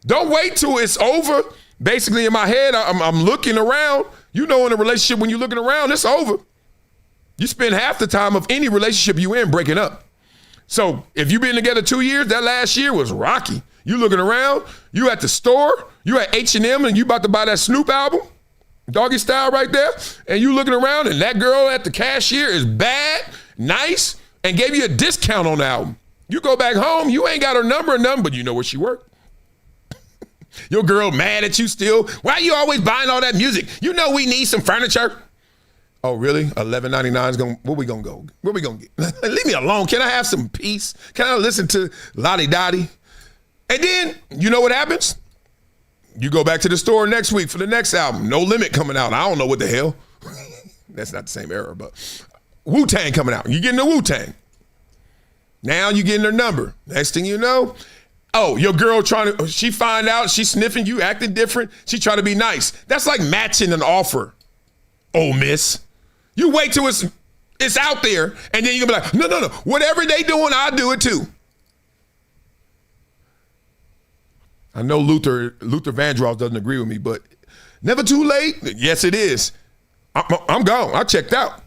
Speaker 3: don't wait till it's over. Basically, in my head, I'm looking around. You know, in a relationship, when you're looking around, it's over. You spend half the time of any relationship you in breaking up. So if you've been together 2 years, that last year was rocky. You looking around, you at the store, you at H&M, and you about to buy that Snoop album, Doggy Style right there, and you looking around, and that girl at the cashier is bad, nice, and gave you a discount on the album. You go back home, you ain't got her number or nothing, but you know where she worked. Your girl mad at you still. Why you always buying all that music? You know we need some furniture. Oh, really? $11.99 is going, where we going to go? Where we going to get? Leave me alone. Can I have some peace? Can I listen to Lottie Dottie? And then, you know what happens? You go back to the store next week for the next album. No Limit coming out. I don't know what the hell. That's not the same era, but Wu-Tang coming out. You getting the Wu-Tang. Now you getting their number. Next thing you know, oh, your girl she find out, she sniffing you, acting different. She try to be nice. That's like matching an offer. Oh, miss. You wait till it's out there, and then you're going to be like, no. Whatever they doing, I'll do it too. I know Luther Vandross doesn't agree with me, but never too late. Yes, it is. I'm gone. I checked out.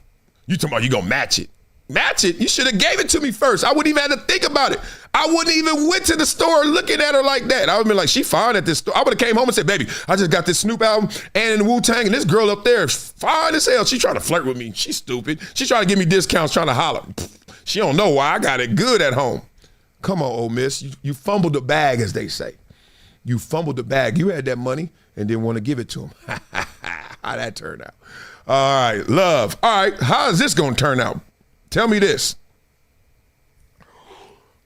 Speaker 3: You talking about you going to match it. Match it? You should have gave it to me first. I wouldn't even have to think about it. I wouldn't even went to the store looking at her like that. I would have been like, she fine at this store. I would have came home and said, baby, I just got this Snoop album and in Wu-Tang, and this girl up there is fine as hell. She trying to flirt with me. She's stupid. She trying to give me discounts, trying to holler. She don't know why I got it good at home. Come on, old miss. You fumbled the bag, as they say. You fumbled the bag. You had that money and didn't want to give it to him. How that turned out? All right, love. All right, how is this going to turn out? Tell me this.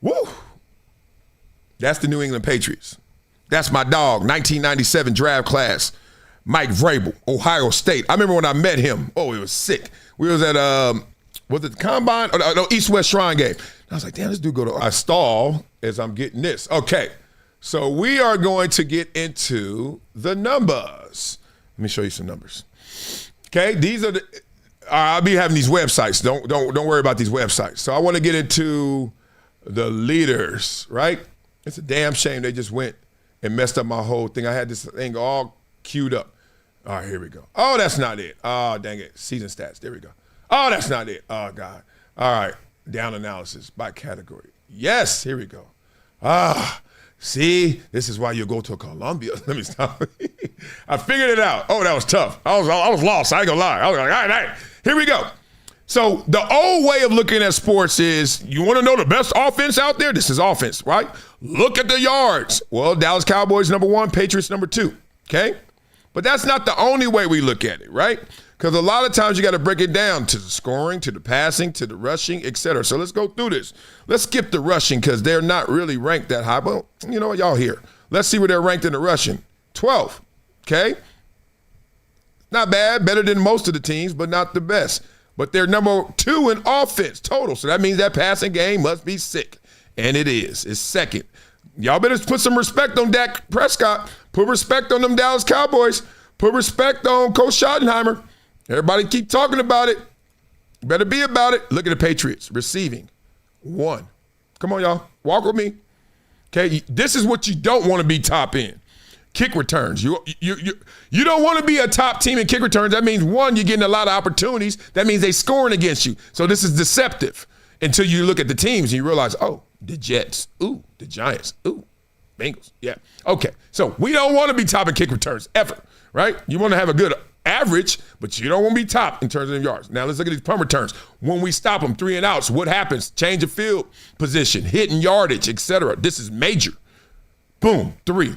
Speaker 3: Woo. That's the New England Patriots. That's my dog, 1997 draft class, Mike Vrabel, Ohio State. I remember when I met him. Oh, it was sick. We was at, was it the Combine? No, East-West Shrine game. I was like, damn, this dude go to, I stall as I'm getting this. Okay, so we are going to get into the numbers. Let me show you some numbers. Okay, these are the, I'll be having these websites. Don't worry about these websites. So I want to get into the leaders, right? It's a damn shame they just went and messed up my whole thing. I had this thing all queued up. All right, here we go. Oh, that's not it. Oh, dang it. Season stats. There we go. Oh, that's not it. Oh, God. All right. Down analysis by category. Yes, here we go. See, this is why you go to Columbia. Let me stop. I figured it out. Oh, that was tough. I was lost. I ain't gonna lie. I was like, all right. Here we go. So the old way of looking at sports is, you want to know the best offense out there? This is offense, right? Look at the yards. Well, Dallas Cowboys #1, Patriots #2, okay? But that's not the only way we look at it, right? Because a lot of times you got to break it down to the scoring, to the passing, to the rushing, etc. So let's go through this. Let's skip the rushing because they're not really ranked that high. But you know what, y'all here. Let's see where they're ranked in the rushing. 12, okay? Not bad, better than most of the teams, but not the best. But they're #2 in offense total. So that means that passing game must be sick. And it is. It's second. Y'all better put some respect on Dak Prescott. Put respect on them Dallas Cowboys. Put respect on Coach Schottenheimer. Everybody keep talking about it. Better be about it. Look at the Patriots. Receiving 1. Come on, y'all. Walk with me. Okay, this is what you don't want to be top in. Kick returns. You don't want to be a top team in kick returns. That means, 1, you're getting a lot of opportunities. That means they scoring against you. So this is deceptive until you look at the teams and you realize, oh, the Jets. Ooh, the Giants. Ooh, Bengals. Yeah. Okay, so we don't want to be top in kick returns ever, right? You want to have a good average, but you don't want to be top in terms of yards. Now let's look at these punt returns. When we stop them, 3 and outs, what happens? Change of field position, hitting yardage, etc. This is major. Boom, 3.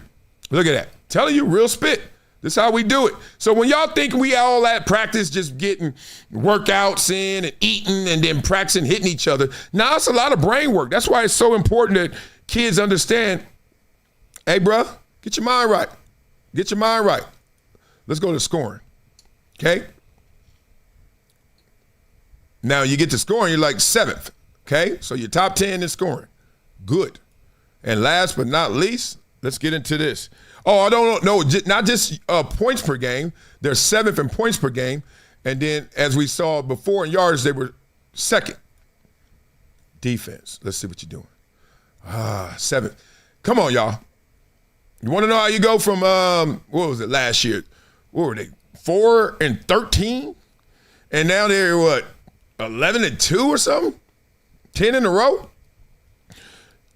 Speaker 3: Look at that. Telling you, real spit. This is how we do it. So when y'all think we all at practice just getting workouts in and eating and then practicing hitting each other, now it's a lot of brain work. That's why it's so important that kids understand, hey, bro, get your mind right. Get your mind right. Let's go to scoring, okay? Now you get to scoring, you're like 7th, okay? So you're top 10 in scoring. Good. And last but not least, let's get into this. Oh, I don't know, not just points per game. They're 7th in points per game. And then, as we saw before in yards, they were 2nd. Defense. Let's see what you're doing. 7th. Come on, y'all. You want to know how you go from, what was it, last year? What were they, 4 and 13? And now they're, what, 11 and 2 or something? 10 in a row?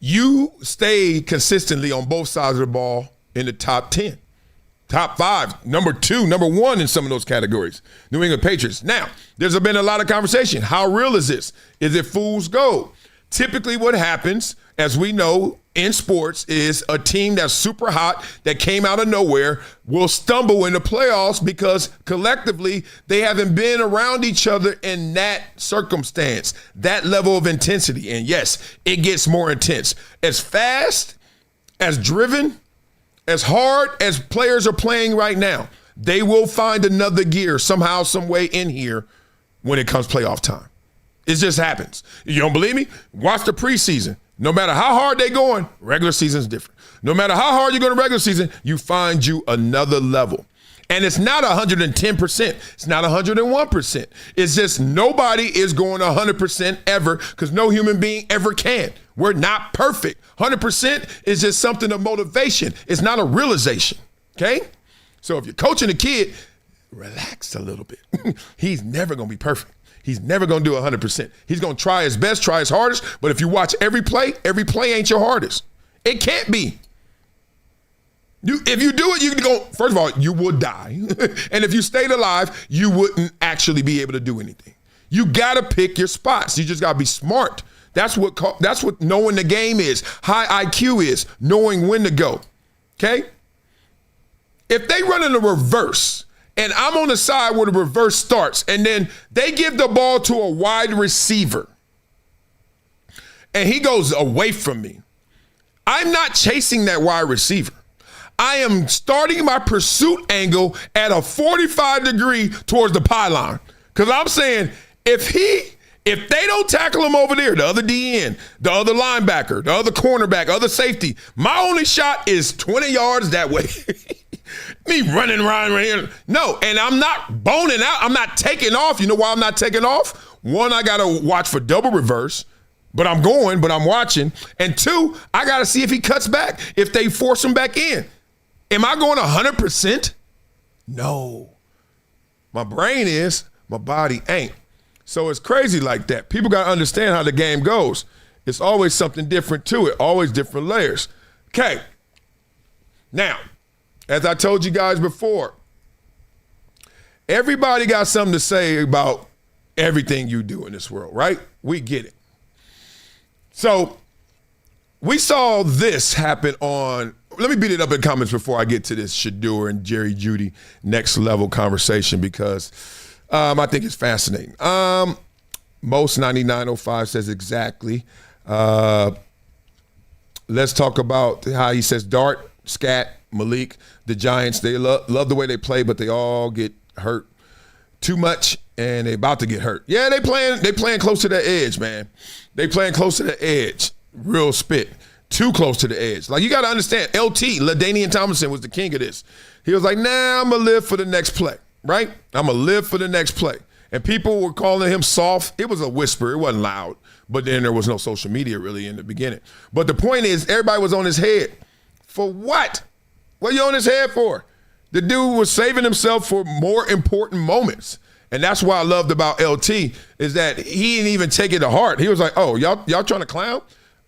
Speaker 3: You stay consistently on both sides of the ball in the top 10, top 5, number 2, number 1 in some of those categories. New England Patriots. Now, there's been a lot of conversation. How real is this? Is it fool's gold? Typically what happens, as we know in sports, is a team that's super hot that came out of nowhere will stumble in the playoffs because collectively they haven't been around each other in that circumstance, that level of intensity. And yes, it gets more intense. As fast, as driven, as hard as players are playing right now, they will find another gear somehow, some way in here when it comes playoff time. It just happens. You don't believe me? Watch the preseason. No matter how hard they're going, regular season's different. No matter how hard you go to regular season, you find you another level. And it's not 110%. It's not 101%. It's just nobody is going 100% ever because no human being ever can. We're not perfect. 100% is just something of motivation. It's not a realization, okay? So if you're coaching a kid, relax a little bit. He's never going to be perfect. He's never going to do 100%. He's going to try his best, try his hardest, but if you watch every play ain't your hardest. It can't be. If you do it, you can go, first of all, you would die. And if you stayed alive, you wouldn't actually be able to do anything. You got to pick your spots. You just got to be smart. That's what knowing the game is. High IQ is knowing when to go, okay? If they run in the reverse, and I'm on the side where the reverse starts, and then they give the ball to a wide receiver, and he goes away from me, I'm not chasing that wide receiver. I am starting my pursuit angle at a 45 degree towards the pylon. Because I'm saying, if they don't tackle him over there, the other DN, the other linebacker, the other cornerback, other safety, my only shot is 20 yards that way. Me running around right here. No, and I'm not boning out. I'm not taking off. You know why I'm not taking off? One, I got to watch for double reverse, but I'm watching. And two, I got to see if he cuts back, if they force him back in. Am I going 100%? No. My brain is, my body ain't. So it's crazy like that. People got to understand how the game goes. It's always something different to it, always different layers. Okay. Now, as I told you guys before, everybody got something to say about everything you do in this world, right? We get it. So we saw this happen on, let me beat it up in comments before I get to this Shedeur and Jerry Jeudy next level conversation because I think it's fascinating. Most 9905 says exactly. Let's talk about how he says Dart, Scat, Malik, the Giants, they love the way they play, but they all get hurt too much, and they about to get hurt. Yeah, they playing close to the edge, man. They playing close to the edge. Real spit. Too close to the edge. Like, you got to understand, LT, LaDainian Tomlinson, was the king of this. He was like, nah, I'm going to live for the next play, right? I'm going to live for the next play. And people were calling him soft. It was a whisper. It wasn't loud. But then there was no social media really in the beginning. But the point is, everybody was on his head. For what? What are you on his head for? The dude was saving himself for more important moments. And that's what I loved about LT is that he didn't even take it to heart. He was like, oh, y'all trying to clown?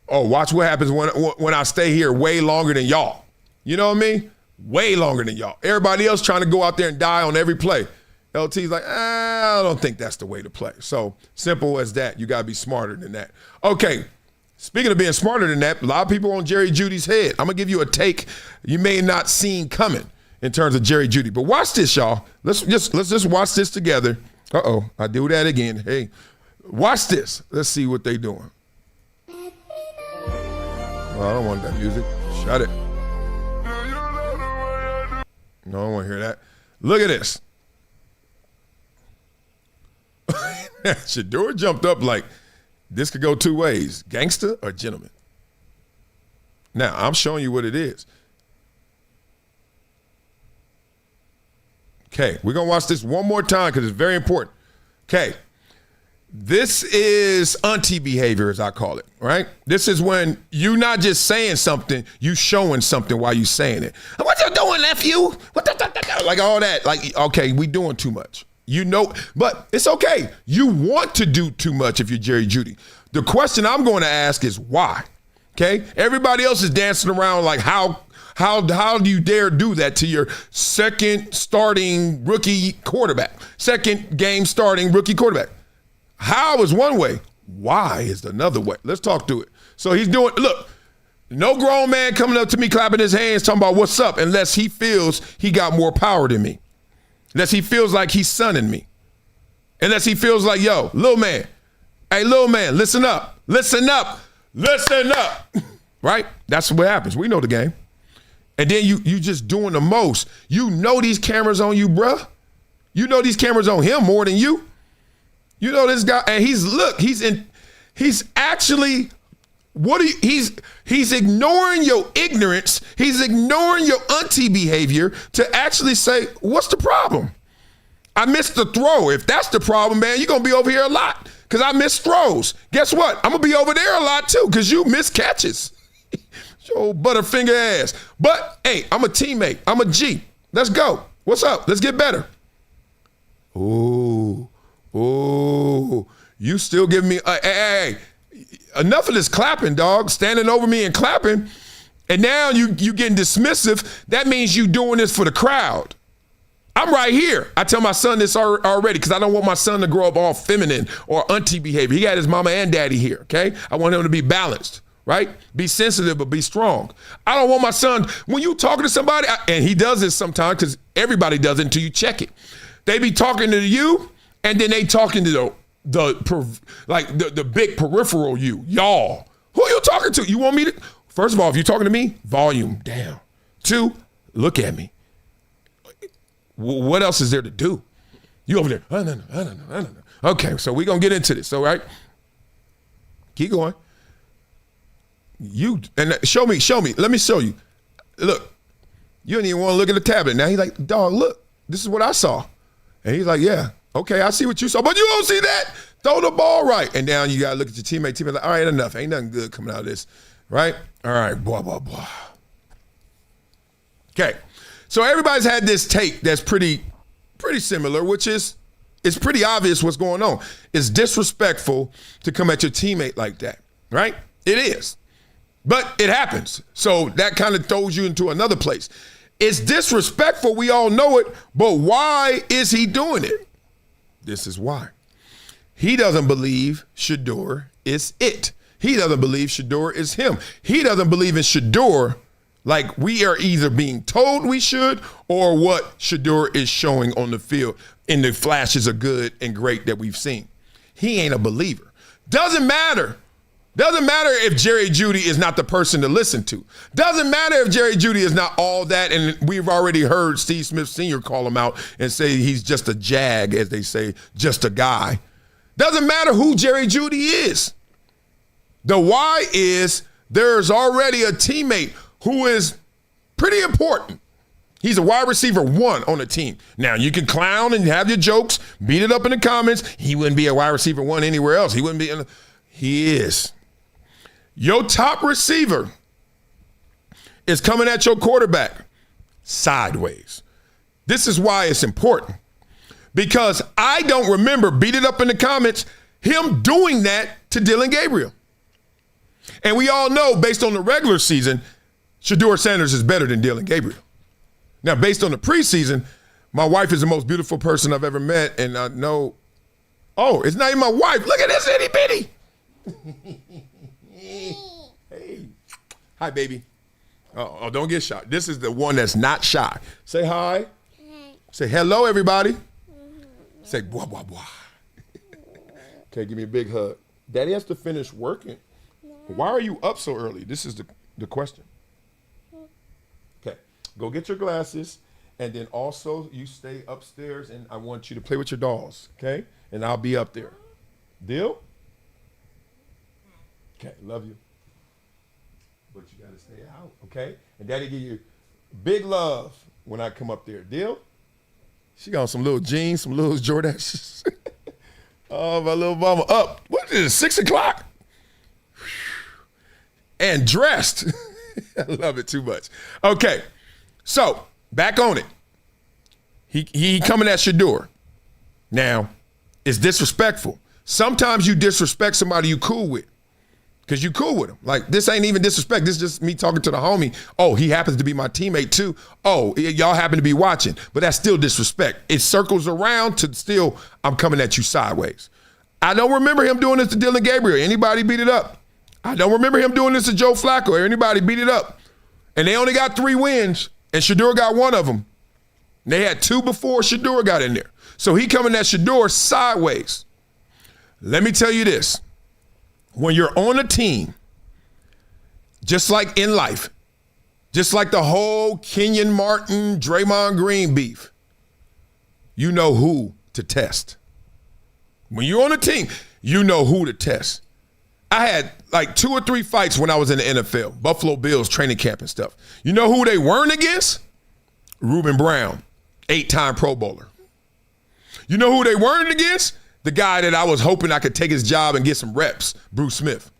Speaker 3: Oh, watch what happens when I stay here way longer than y'all. You know what I mean? Way longer than y'all. Everybody else trying to go out there and die on every play. LT's like, I don't think that's the way to play. So simple as that. You got to be smarter than that. Okay, speaking of being smarter than that, a lot of people on Jerry Jeudy's head. I'm going to give you a take you may not seen coming. in terms of Jerry Jeudy. But watch this, y'all. Let's just watch this together. Uh-oh, I do that again. Hey, watch this. Let's see what they doing. Oh, I don't want that music. Shut it. No, I don't want to hear that. Look at this. Shedeur jumped up like this could go two ways, gangster or gentleman. Now, I'm showing you what it is. Okay, we're going to watch this one more time because it's very important. Okay, this is auntie behavior, as I call it, right? This is when you're not just saying something, you showing something while you saying it. What you doing, nephew? Like all that. Like, okay, we doing too much. You know, but it's okay. You want to do too much if you're Jerry Jeudy. The question I'm going to ask is why? Okay? Everybody else is dancing around like how do you dare do that to your second starting rookie quarterback? Second game starting rookie quarterback. How is one way? Why is another way? Let's talk through it. So he's doing, look, no grown man coming up to me clapping his hands talking about what's up unless he feels he got more power than me. Unless he feels like he's sunning me. Unless he feels like, yo, little man, hey, little man, listen up. Listen up. Listen up. Right? That's what happens. We know the game. And then you just doing the most. You know these cameras on you, bruh. You know these cameras on him more than you. You know this guy, and he's actually, he's ignoring your ignorance. He's ignoring your auntie behavior to actually say, what's the problem? I missed the throw. If that's the problem, man, you're going to be over here a lot because I miss throws. Guess what? I'm going to be over there a lot too because you miss catches. Your butterfinger ass. But, hey, I'm a teammate. I'm a G. Let's go. What's up? Let's get better. Ooh, you still giving me, hey, enough of this clapping, dog. Standing over me and clapping. And now you getting dismissive. That means you doing this for the crowd. I'm right here. I tell my son this already because I don't want my son to grow up all feminine or auntie behavior. He got his mama and daddy here, okay? I want him to be balanced, right? Be sensitive, but be strong. I don't want my son, when you talking to somebody, and he does this sometimes because everybody does it until you check it. They be talking to you, and then they talking to the big peripheral y'all. Who are you talking to? You want me to? First of all, if you're talking to me, volume down. 2, look at me. What else is there to do? You over there? I don't know. Okay, so we're gonna get into this. All right, keep going. And show me. Let me show you. Look, you don't even want to look at the tablet. Now he's like, dog, look, this is what I saw. And he's like, yeah, okay, I see what you saw, but you don't see that. Throw the ball right. And now you got to look at your teammate. Teammate like, all right, enough. Ain't nothing good coming out of this, right? All right, blah, blah, blah. Okay, so everybody's had this take that's pretty similar, which is it's pretty obvious what's going on. It's disrespectful to come at your teammate like that, right? It is. But it happens. So that kind of throws you into another place. It's disrespectful, we all know it, but why is he doing it? This is why. He doesn't believe Shedeur is it. He doesn't believe Shedeur is him. He doesn't believe in Shedeur like we are either being told we should or what Shedeur is showing on the field in the flashes of good and great that we've seen. He ain't a believer. Doesn't matter. Doesn't matter if Jerry Jeudy is not the person to listen to. Doesn't matter if Jerry Jeudy is not all that, and we've already heard Steve Smith Sr. call him out and say he's just a jag, as they say, just a guy. Doesn't matter who Jerry Jeudy is. The why is there's already a teammate who is pretty important. He's a wide receiver 1 on the team. Now, you can clown and have your jokes, beat it up in the comments. He wouldn't be a wide receiver 1 anywhere else. He wouldn't be. He is. Your top receiver is coming at your quarterback sideways. This is why it's important. Because I don't remember, beat it up in the comments, him doing that to Dillon Gabriel. And we all know, based on the regular season, Shedeur Sanders is better than Dillon Gabriel. Now, based on the preseason, my wife is the most beautiful person I've ever met, and I know, oh, it's not even my wife. Look at this itty bitty. Hey. Hi, baby. Oh, don't get shy. This is the one that's not shy. Say hi. Say hello, everybody. Say blah, blah, blah. Okay, give me a big hug. Daddy has to finish working. Why are you up so early? This is the question. Okay, go get your glasses, and then also you stay upstairs, and I want you to play with your dolls, okay? And I'll be up there. Deal? Okay, love you. But you gotta stay out, okay? And Daddy give you big love when I come up there. Deal? She got some little jeans, some little Jordans. Oh, my little mama up. What is it, 6 o'clock? And dressed. I love it too much. Okay, so back on it. He coming at Shedeur. Now, it's disrespectful. Sometimes you disrespect somebody you cool with because you cool with them. Like, this ain't even disrespect. This is just me talking to the homie. Oh, he happens to be my teammate too. Oh, y'all happen to be watching. But that's still disrespect. It circles around to still, I'm coming at you sideways. I don't remember him doing this to Dylan Gabriel. Anybody beat it up? I don't remember him doing this to Joe Flacco or anybody beat it up. And they only got 3 wins, and Shedeur got 1 of them. And they had 2 before Shedeur got in there. So he coming at Shedeur sideways. Let me tell you this. When you're on a team, just like in life, just like the whole Kenyon Martin, Draymond Green beef, you know who to test. When you're on a team, you know who to test. I had like 2 or 3 fights when I was in the NFL, Buffalo Bills training camp and stuff. You know who they weren't against? Reuben Brown, 8-time Pro Bowler. You know who they weren't against? The guy that I was hoping I could take his job and get some reps, Bruce Smith.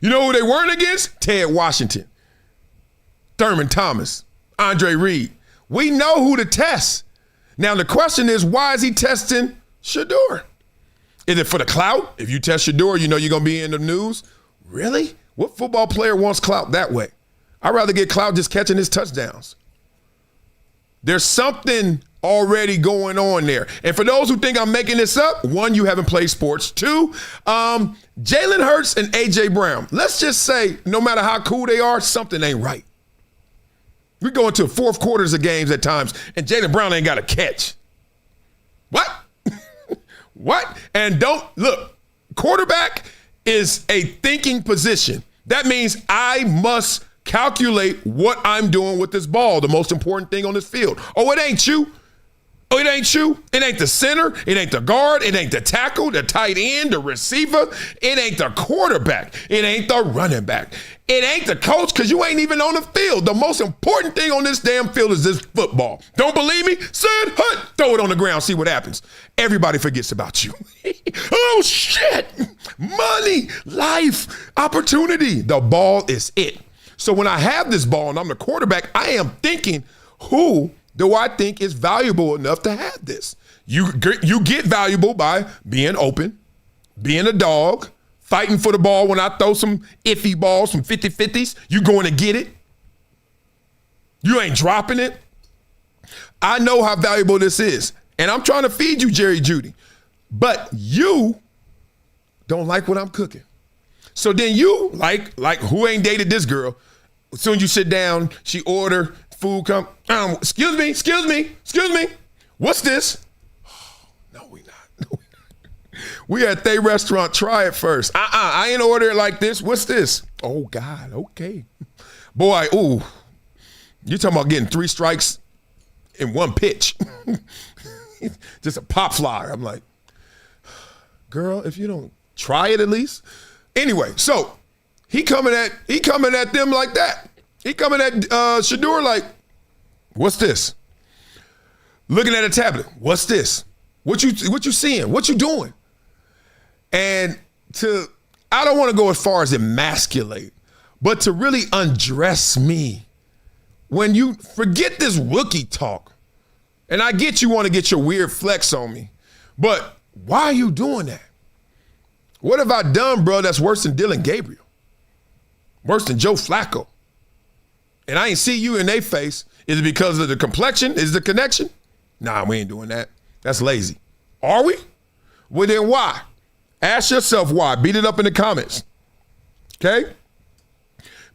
Speaker 3: You know who they weren't against? Ted Washington, Thurman Thomas, Andre Reed. We know who to test. Now the question is, why is he testing Shedeur? Is it for the clout? If you test Shedeur, you know you're going to be in the news. Really? What football player wants clout that way? I'd rather get clout just catching his touchdowns. There's something already going on there. And for those who think I'm making this up, 1, you haven't played sports. 2, Jalen Hurts and A.J. Brown. Let's just say no matter how cool they are, something ain't right. We go into 4th quarters of games at times, and Jalen Brown ain't got a catch. What? What? And look, quarterback is a thinking position. That means I must calculate what I'm doing with this ball, the most important thing on this field. Oh, it ain't you. Oh, it ain't you. It ain't the center. It ain't the guard. It ain't the tackle, the tight end, the receiver. It ain't the quarterback. It ain't the running back. It ain't the coach because you ain't even on the field. The most important thing on this damn field is this football. Don't believe me? Send Hunt. Throw it on the ground. See what happens. Everybody forgets about you. Oh, shit. Money, life, opportunity. The ball is it. So when I have this ball and I'm the quarterback, I am thinking, who do I think is valuable enough to have this? You get valuable by being open, being a dog, fighting for the ball when I throw some iffy balls, some 50-50s. You going to get it. You ain't dropping it. I know how valuable this is. And I'm trying to feed you, Jerry Jeudy. But you don't like what I'm cooking. So then you, like who ain't dated this girl? As soon as you sit down, she order, food come. Excuse me. What's this? Oh, no, we not. We at the restaurant. Try it first. I ain't order it like this. What's this? Oh, God, okay. Boy, ooh, you talking about getting 3 strikes in 1 pitch. Just a pop fly. I'm like, girl, if you don't try it at least. Anyway, so he coming at them like that. He coming at Shedeur like, what's this? Looking at a tablet. What's this? What you seeing? What you doing? And I don't want to go as far as emasculate, but to really undress me. When you forget this rookie talk, and I get you want to get your weird flex on me, but why are you doing that? What have I done, bro, that's worse than Dylan Gabriel? Worse than Joe Flacco? And I ain't see you in their face. Is it because of the complexion? Is the connection? Nah, we ain't doing that. That's lazy. Are we? Well, then why? Ask yourself why. Beat it up in the comments. Okay?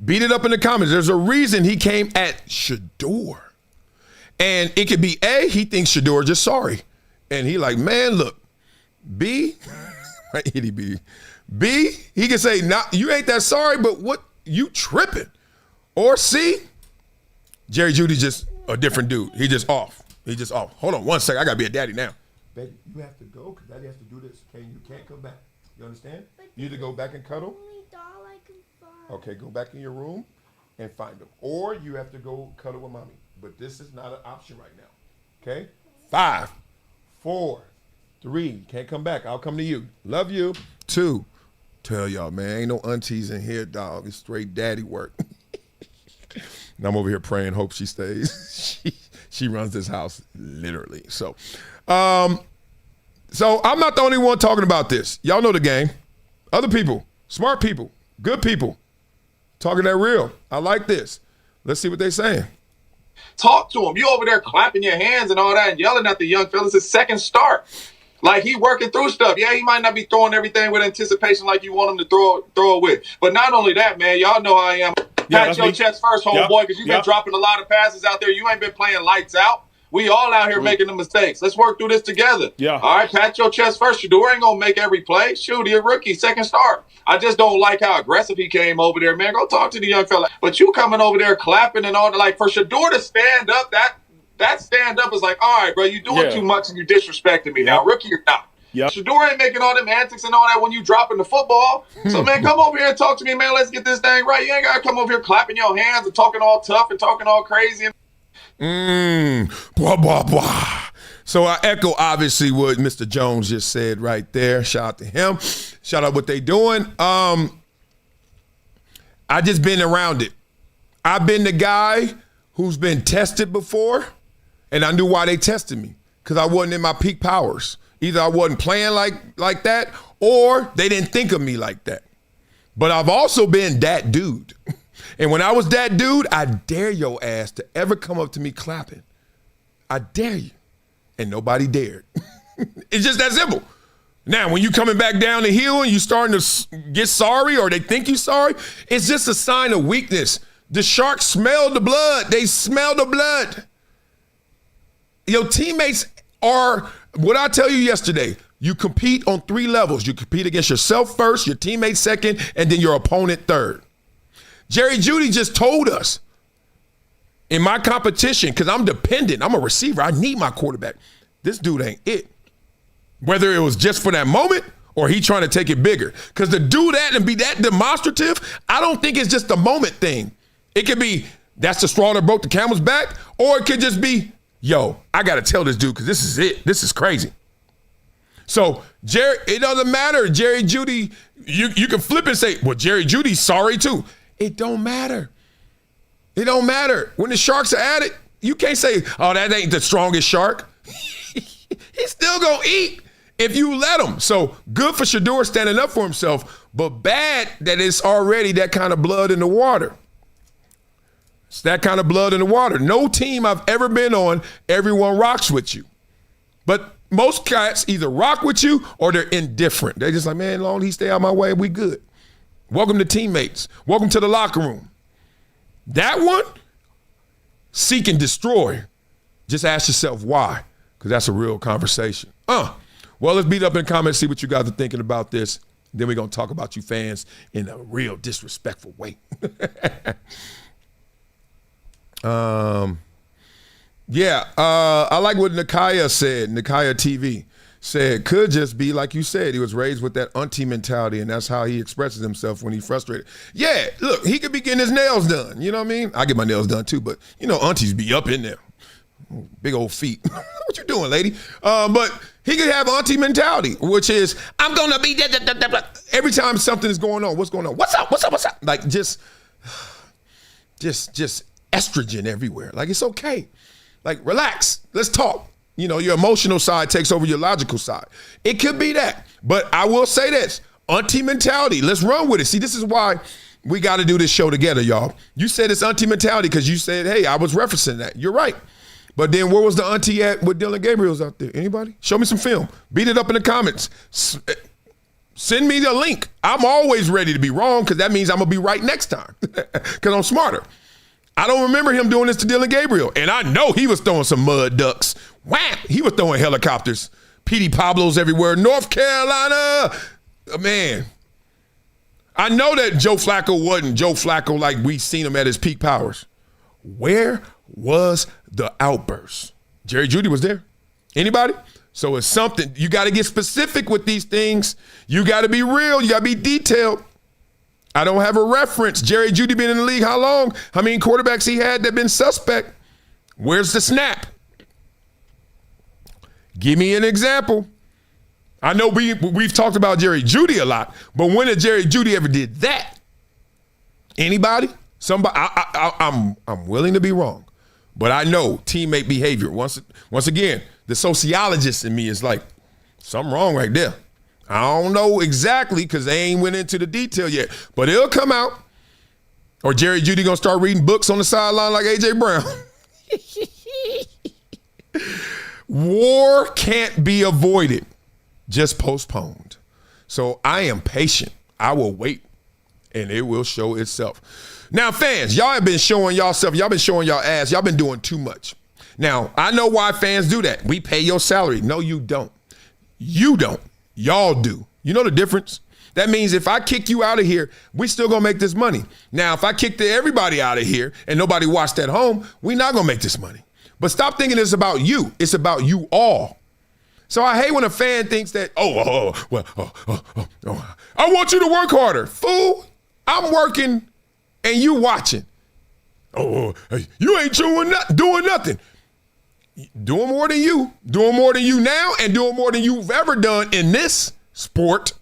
Speaker 3: Beat it up in the comments. There's a reason he came at Shedeur. And it could be A, he thinks Shedeur just sorry. And he like, man, look, B, itty bitty. B, he can say, nah, you ain't that sorry, but what, you tripping. Or C, Jerry Jeudy just a different dude. He just off. He just off. Hold on one second. I got to be a daddy now. Baby, you have to go because daddy has to do this. Okay, you can't come back. You understand? You either go back and cuddle. Okay, go back in your room and find them. Or you have to go cuddle with mommy. But this is not an option right now. Okay? 5, 4, 3. Can't come back. I'll come to you. Love you. 2. Tell y'all, man, ain't no aunties in here, dog. It's straight daddy work. And I'm over here praying, hope she stays. She runs this house, literally. So I'm not the only one talking about this. Y'all know the game. Other people, smart people, good people, talking that real. I like this. Let's see what they're saying.
Speaker 13: Talk to him. You over there clapping your hands and all that and yelling at the young fellas. His second start. Like, he working through stuff. Yeah, he might not be throwing everything with anticipation like you want him to throw it with. But not only that, man, y'all know how I am. Pat your chest first, homeboy, because you've been dropping a lot of passes out there. You ain't been playing lights out. We all out here making the mistakes. Let's work through this together. Yeah. All right, pat your chest first. Shedeur ain't going to make every play. Shoot, he a rookie, second start. I just don't like how aggressive he came over there, man. Go talk to the young fella. But you coming over there clapping and all that. Like, for Shedeur to stand up, that stand up is like, all right, bro, you doing too much and you disrespecting me now. Rookie or not. Yep. Shedeur ain't making all them antics and all that when you dropping the football. So, man, come over here and talk to me, man. Let's get this thing right. You ain't got to come over here clapping your hands and talking all tough and talking all crazy.
Speaker 3: Blah, blah, blah. So I echo, obviously, what Mr. Jones just said right there. Shout out to him. Shout out what they doing. I just been around it. I've been the guy who's been tested before, and I knew why they tested me, because I wasn't in my peak powers. Either I wasn't playing like that, or they didn't think of me like that. But I've also been that dude. And when I was that dude, I dare your ass to ever come up to me clapping. I dare you. And nobody dared. It's just that simple. Now, when you coming back down the hill and you starting to get sorry, or they think you sorry, it's just a sign of weakness. The Sharks smelled the blood. They smell the blood. Your teammates are, what I tell you yesterday, you compete on 3 levels. You compete against yourself first, your teammates second, and then your opponent third. Jerry Jeudy just told us, in my competition, because I'm dependent, I'm a receiver, I need my quarterback. This dude ain't it. Whether it was just for that moment or he trying to take it bigger. Because to do that and be that demonstrative, I don't think it's just a moment thing. It could be, that's the straw that broke the camel's back, or it could just be, yo, I got to tell this dude because this is it. This is crazy. So, Jerry, it doesn't matter. Jerry Jeudy, you can flip and say, well, Jerry Judy's sorry too. It don't matter. It don't matter. When the Sharks are at it, you can't say, oh, that ain't the strongest shark. He's still going to eat if you let him. So good for Shedeur standing up for himself, but bad that it's already that kind of blood in the water. It's that kind of blood in the water. No team I've ever been on, everyone rocks with you. But most cats either rock with you or they're indifferent. They're just like, man, long as he stay out my way, we good. Welcome to teammates. Welcome to the locker room. That one, seek and destroy. Just ask yourself why, because that's a real conversation. Well, let's beat up in the comments, see what you guys are thinking about this. Then we're going to talk about you fans in a real disrespectful way. I like what Nakaya said. Nakaya TV said, could just be like you said, he was raised with that auntie mentality, and that's how he expresses himself when he's frustrated. Yeah, look, he could be getting his nails done. You know what I mean? I get my nails done too, but you know, aunties be up in there. Big old feet. What you doing, lady? But he could have auntie mentality, which is, I'm gonna be every time something is going on. What's going on? What's up? What's up? What's up? Like just estrogen everywhere. Like, it's okay. Like, relax. Let's talk. You know, your emotional side takes over your logical side. It could be that. But I will say this, auntie mentality, let's run with it. See, this is why we got to do this show together, y'all. You said it's auntie mentality because you said, hey, I was referencing that. You're right. But then where was the auntie at with Dylan Gabriel's out there? Anybody? Show me some film. Beat it up in the comments. Send me the link. I'm always ready to be wrong because that means I'm going to be right next time because I'm smarter. I don't remember him doing this to Dylan Gabriel. And I know he was throwing some mud ducks. Wham! He was throwing helicopters. P.D. Pablos everywhere. North Carolina. Man. I know that Joe Flacco wasn't Joe Flacco like we seen him at his peak powers. Where was the outburst? Jerry Jeudy was there. Anybody? So it's something. You got to get specific with these things. You got to be real. You got to be detailed. I don't have a reference. Jerry Jeudy been in the league how long? How many quarterbacks he had that been suspect? Where's the snap? Give me an example. I know we've talked about Jerry Jeudy a lot, but when did Jerry Jeudy ever did that? Anybody? Somebody? I'm willing to be wrong, but I know teammate behavior. Once again, the sociologist in me is like, something wrong right there. I don't know exactly because they ain't went into the detail yet, but it'll come out. Or Jerry Jeudy gonna start reading books on the sideline like A.J. Brown. War can't be avoided, just postponed. So I am patient. I will wait, and it will show itself. Now, fans, y'all have been showing yourself. Y'all been showing y'all ass. Y'all been doing too much. Now, I know why fans do that. We pay your salary. No, you don't. You don't. Y'all do. You know the difference? That means if I kick you out of here, we still gonna make this money. Now, if I kick everybody out of here and nobody watched at home, we not gonna make this money. But stop thinking it's about you. It's about you all. So I hate when a fan thinks that, I want you to work harder. Fool, I'm working and you watching. You ain't doing nothing. Doing more than you. Doing more than you now and doing more than you've ever done in this sport.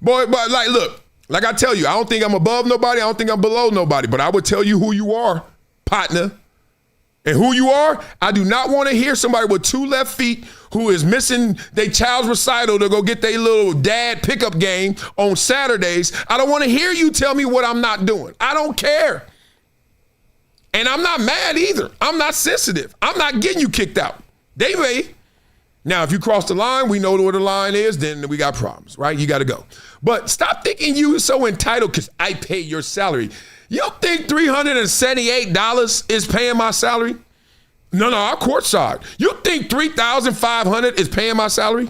Speaker 3: Boy, but like, look, like I tell you, I don't think I'm above nobody. I don't think I'm below nobody, but I would tell you who you are, partner. And who you are, I do not want to hear somebody with 2 left feet who is missing their child's recital to go get their little dad pickup game on Saturdays. I don't want to hear you tell me what I'm not doing. I don't care. And I'm not mad either. I'm not sensitive. I'm not getting you kicked out. They may. Now, if you cross the line, we know where the line is, then we got problems, right? You got to go. But stop thinking you so entitled because I pay your salary. You think $378 is paying my salary? No, I'm courtside. You think $3,500 is paying my salary?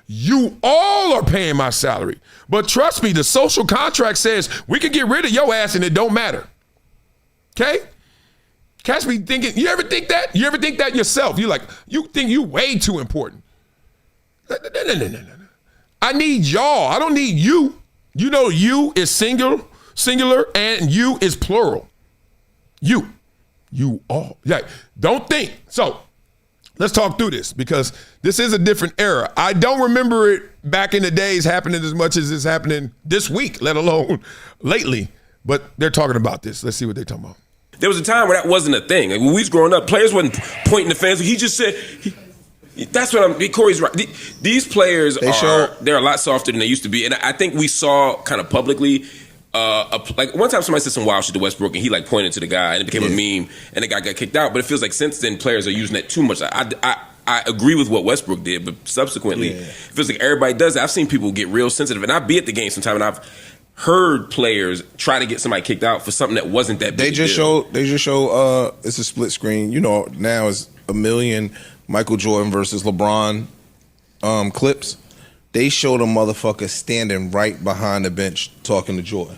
Speaker 3: You all are paying my salary. But trust me, the social contract says we can get rid of your ass and it don't matter. Okay? Catch me thinking, you ever think that? You ever think that yourself? You think you way too important. No. I need y'all. I don't need you. You know you is singular and you is plural. You all. Yeah, don't think. So let's talk through this because this is a different era. I don't remember it back in the days happening as much as it's happening this week, let alone lately. But they're talking about this. Let's see what they're talking about.
Speaker 14: There was a time where that wasn't a thing. Like when we was growing up, players wasn't pointing the fans. He just said, that's what Corey's right. These players they're a lot softer than they used to be. And I think we saw kind of publicly, like one time somebody said some wild shit to Westbrook and he like pointed to the guy and it became a meme and the guy got kicked out. But it feels like since then players are using that too much. I agree with what Westbrook did, but subsequently it feels like everybody does that. I've seen people get real sensitive and I'd be at the game sometime and I've heard players try to get somebody kicked out for something that wasn't that big.
Speaker 15: They just show it's a split screen. You know, now is a million Michael Jordan versus LeBron clips. They showed a motherfucker standing right behind the bench talking to Jordan.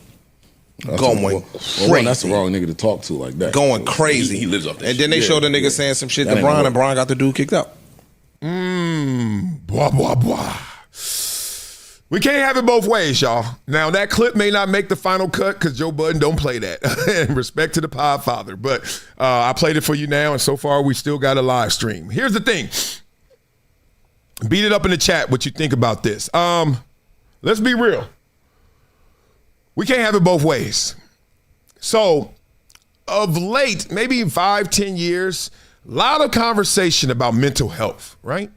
Speaker 15: Going crazy.
Speaker 4: That's the wrong nigga to talk to like that.
Speaker 15: Going crazy.
Speaker 14: He lives off that
Speaker 15: and
Speaker 14: shit.
Speaker 15: then they showed the nigga saying some shit to Bron and Bron got the dude kicked out.
Speaker 3: Blah, blah, blah. We can't have it both ways, y'all. Now, that clip may not make the final cut because Joe Budden don't play that. And respect to the Podfather. But I played it for you now, and so far we still got a live stream. Here's the thing. Beat it up in the chat what you think about this. Let's be real. We can't have it both ways. So, of late, maybe 5-10 years, a lot of conversation about mental health, right?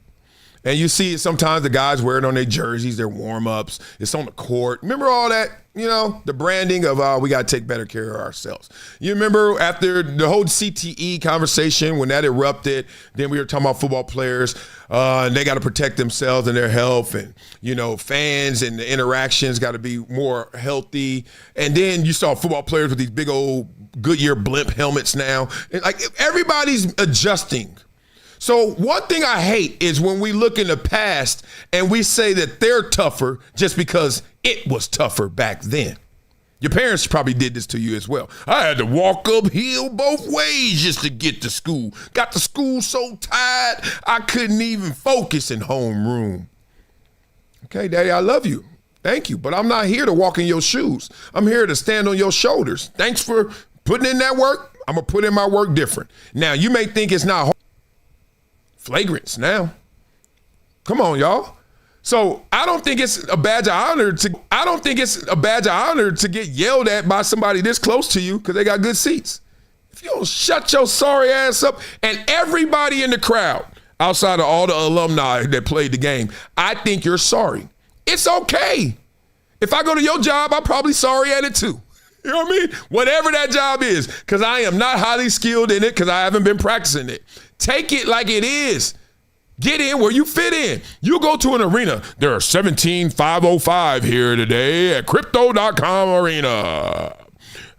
Speaker 3: And you see sometimes the guys wear it on their jerseys, their warm-ups. It's on the court. Remember all that, the branding of we got to take better care of ourselves. You remember after the whole CTE conversation when that erupted, then we were talking about football players, and they got to protect themselves and their health, and, fans and the interactions got to be more healthy. And then you saw football players with these big old Goodyear blimp helmets now. And everybody's adjusting. So one thing I hate is when we look in the past and we say that they're tougher just because it was tougher back then. Your parents probably did this to you as well. I had to walk uphill both ways just to get to school. Got to school so tired, I couldn't even focus in homeroom. Okay, Daddy, I love you. Thank you. But I'm not here to walk in your shoes. I'm here to stand on your shoulders. Thanks for putting in that work. I'm going to put in my work different. Now, you may think it's not hard. Flagrants now. Come on, y'all. So I don't think it's a badge of honor to get yelled at by somebody this close to you because they got good seats. If you don't shut your sorry ass up, and everybody in the crowd, outside of all the alumni that played the game, I think you're sorry. It's okay. If I go to your job, I'm probably sorry at it too. You know what I mean? Whatever that job is, because I am not highly skilled in it because I haven't been practicing it. Take it like it is. Get in where you fit in. You go to an arena. There are 17,505 here today at Crypto.com Arena.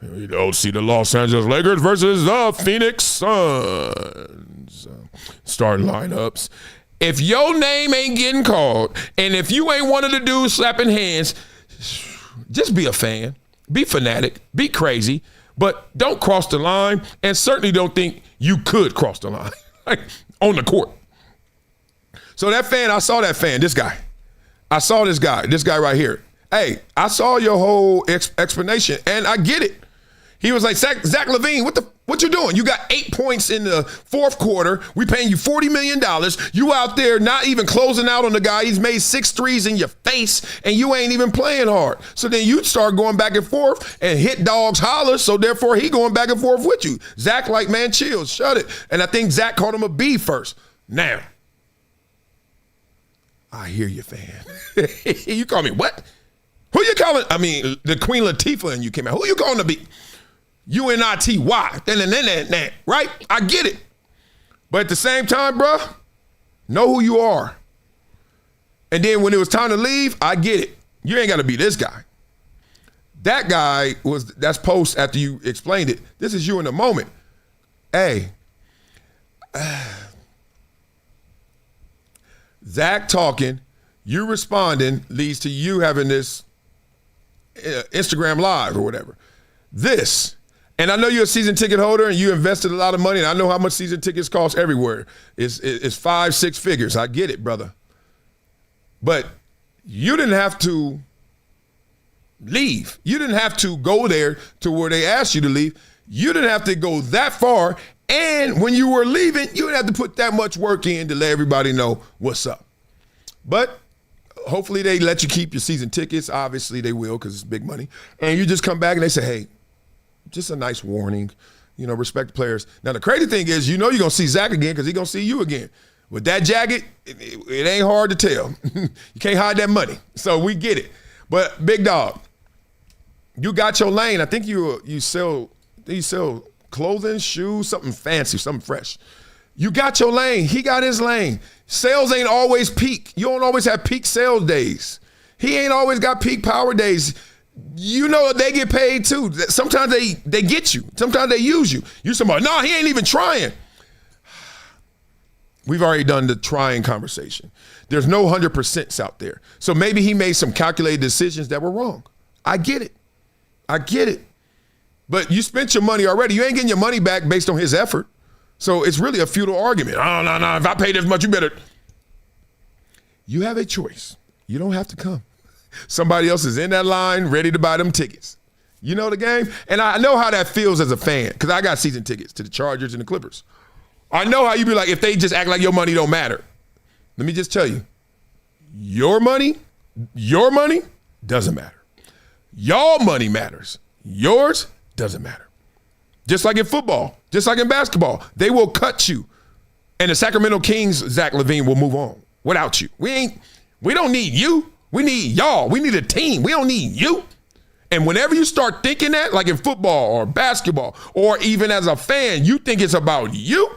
Speaker 3: You don't see the Los Angeles Lakers versus the Phoenix Suns. Start lineups. If your name ain't getting called, and if you ain't one of the dudes slapping hands, just be a fan. Be fanatic. Be crazy. But don't cross the line, and certainly don't think you could cross the line on the court. So that fan, I saw that fan, this guy. I saw this guy right here. Hey, I saw your whole explanation, and I get it. He was like, Zach LaVine, what you doing? You got 8 points in the fourth quarter. We paying you $40 million. You out there not even closing out on the guy. He's made 6 threes in your face, and you ain't even playing hard. So then you start going back and forth, and hit dogs holler, so therefore he going back and forth with you. Zach like, man, chill, shut it. And I think Zach called him a B first. Now, I hear you, fan. You call me what? Who you calling? I mean, the Queen Latifah and you came out. Who you calling to be? UNITY. Right? I get it. But at the same time, bro, know who you are. And then when it was time to leave, I get it. You ain't got to be this guy. That guy that's post after you explained it. This is you in the moment. Hey, Zach talking, you responding leads to you having this Instagram live or whatever. This, and I know you're a season ticket holder and you invested a lot of money, and I know how much season tickets cost everywhere. It's 5-6 figures. I get it, brother. But you didn't have to leave. You didn't have to go there to where they asked you to leave. You didn't have to go that far. And when you were leaving, you didn't have to put that much work in to let everybody know what's up. But hopefully they let you keep your season tickets. Obviously they will because it's big money. And you just come back and they say, hey, just a nice warning. Respect the players. Now the crazy thing is, you're going to see Zach again because he's going to see you again. With that jacket, it ain't hard to tell. You can't hide that money. So we get it. But big dog, you got your lane. I think you sell clothing, shoes, something fancy, something fresh. You got your lane. He got his lane. Sales ain't always peak. You don't always have peak sales days. He ain't always got peak power days. They get paid too. Sometimes they get you. Sometimes they use you. You somebody, no, he ain't even trying. We've already done the trying conversation. There's no 100% out there. So maybe he made some calculated decisions that were wrong. I get it. But you spent your money already. You ain't getting your money back based on his effort. So it's really a futile argument. Oh, no. If I pay this much, you better. You have a choice. You don't have to come. Somebody else is in that line ready to buy them tickets. You know the game? And I know how that feels as a fan because I got season tickets to the Chargers and the Clippers. I know how you be like, if they just act like your money don't matter. Let me just tell you, your money doesn't matter. Y'all money matters. Yours doesn't matter. Just like in football, just like in basketball, they will cut you. And the Sacramento Kings, Zach LaVine, will move on. without you. We don't need you. We need y'all. We need a team. We don't need you. And whenever you start thinking that, like in football or basketball, or even as a fan, you think it's about you,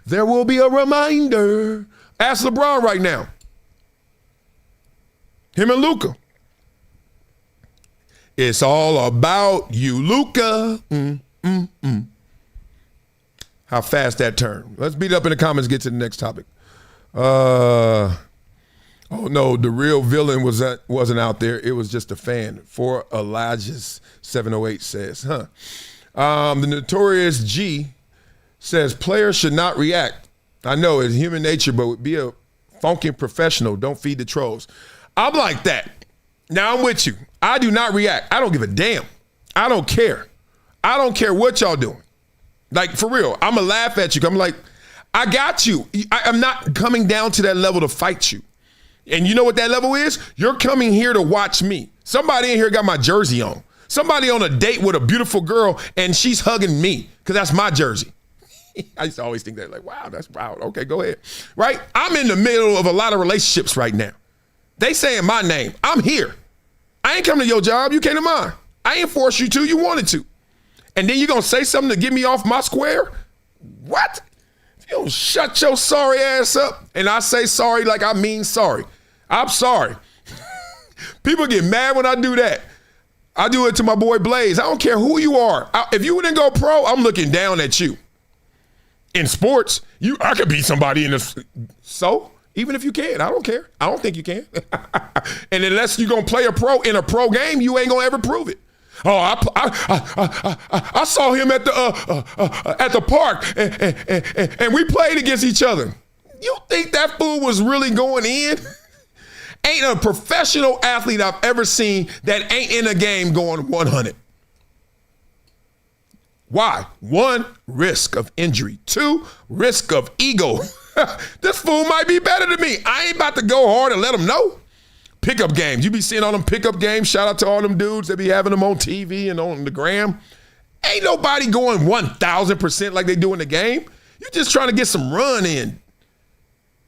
Speaker 3: there will be a reminder. Ask LeBron right now. Him and Luka. It's all about you, Luka. How fast that turned. Let's beat it up in the comments, get to the next topic. Oh no, the real villain wasn't out there. It was just a fan. For Elijah's 708 says, the notorious G says players should not react. I know it's human nature, but be a funky professional. Don't feed the trolls. I'm like that. Now I'm with you. I do not react. I don't give a damn. I don't care. I don't care what y'all doing. Like, for real, I'm going to laugh at you. I'm like, I got you. I'm not coming down to that level to fight you. And you know what that level is? You're coming here to watch me. Somebody in here got my jersey on. Somebody on a date with a beautiful girl, and she's hugging me because that's my jersey. I used to always think that, like, wow, that's proud. Okay, go ahead. Right? I'm in the middle of a lot of relationships right now. They saying my name. I'm here. I ain't coming to your job. You came to mine. I ain't forced you to. You wanted to. And then you going to say something to get me off my square? What? If you don't shut your sorry ass up and I say sorry like I mean sorry. I'm sorry. People get mad when I do that. I do it to my boy Blaze. I don't care who you are. If you didn't go pro, I'm looking down at you. In sports, I could beat somebody in this. So, even if you can, I don't care. I don't think you can. And unless you're going to play a pro in a pro game, you ain't going to ever prove it. Oh, I saw him at the park and we played against each other. You think that fool was really going in? Ain't a professional athlete I've ever seen that ain't in a game going 100. Why? 1, risk of injury. 2, risk of ego. This fool might be better than me. I ain't about to go hard and let him know. Pickup games. You be seeing all them pickup games. Shout out to all them dudes that be having them on TV and on the gram. Ain't nobody going 1,000% like they do in the game. You just trying to get some run in.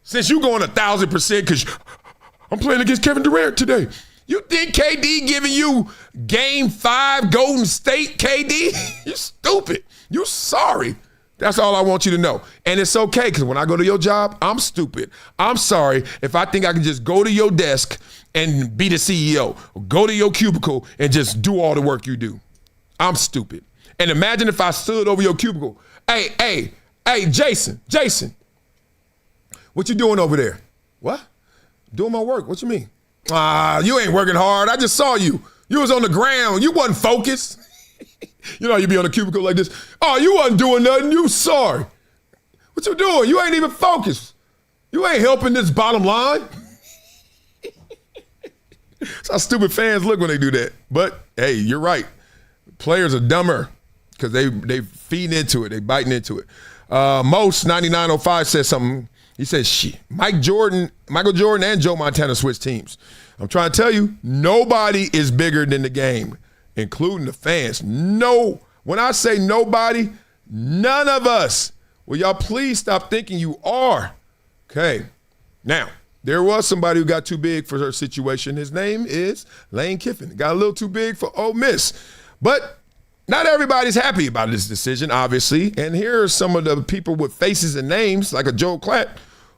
Speaker 3: Since you going 1,000% because I'm playing against Kevin Durant today. You think KD giving you game 5 Golden State, KD? You stupid. You sorry. That's all I want you to know. And it's okay, because when I go to your job, I'm stupid. I'm sorry if I think I can just go to your desk and be the CEO. Or go to your cubicle and just do all the work you do. I'm stupid. And imagine if I stood over your cubicle. Hey, Jason, what you doing over there? What? Doing my work. What you mean? You ain't working hard. I just saw you. You was on the ground. You wasn't focused. You know, you be on a cubicle like this. Oh, you wasn't doing nothing. You sorry. What you doing? You ain't even focused. You ain't helping this bottom line. That's how stupid fans look when they do that. But, hey, you're right. Players are dumber because they feeding into it. They biting into it. Most 9905 says something. He says, Michael Jordan and Joe Montana switched teams. I'm trying to tell you, nobody is bigger than the game, including the fans. No, when I say nobody, none of us. Will y'all please stop thinking you are? Okay. Now, there was somebody who got too big for her situation. His name is Lane Kiffin. Got a little too big for Ole Miss. But not everybody's happy about this decision, obviously. And here are some of the people with faces and names, like a Joe Klatt,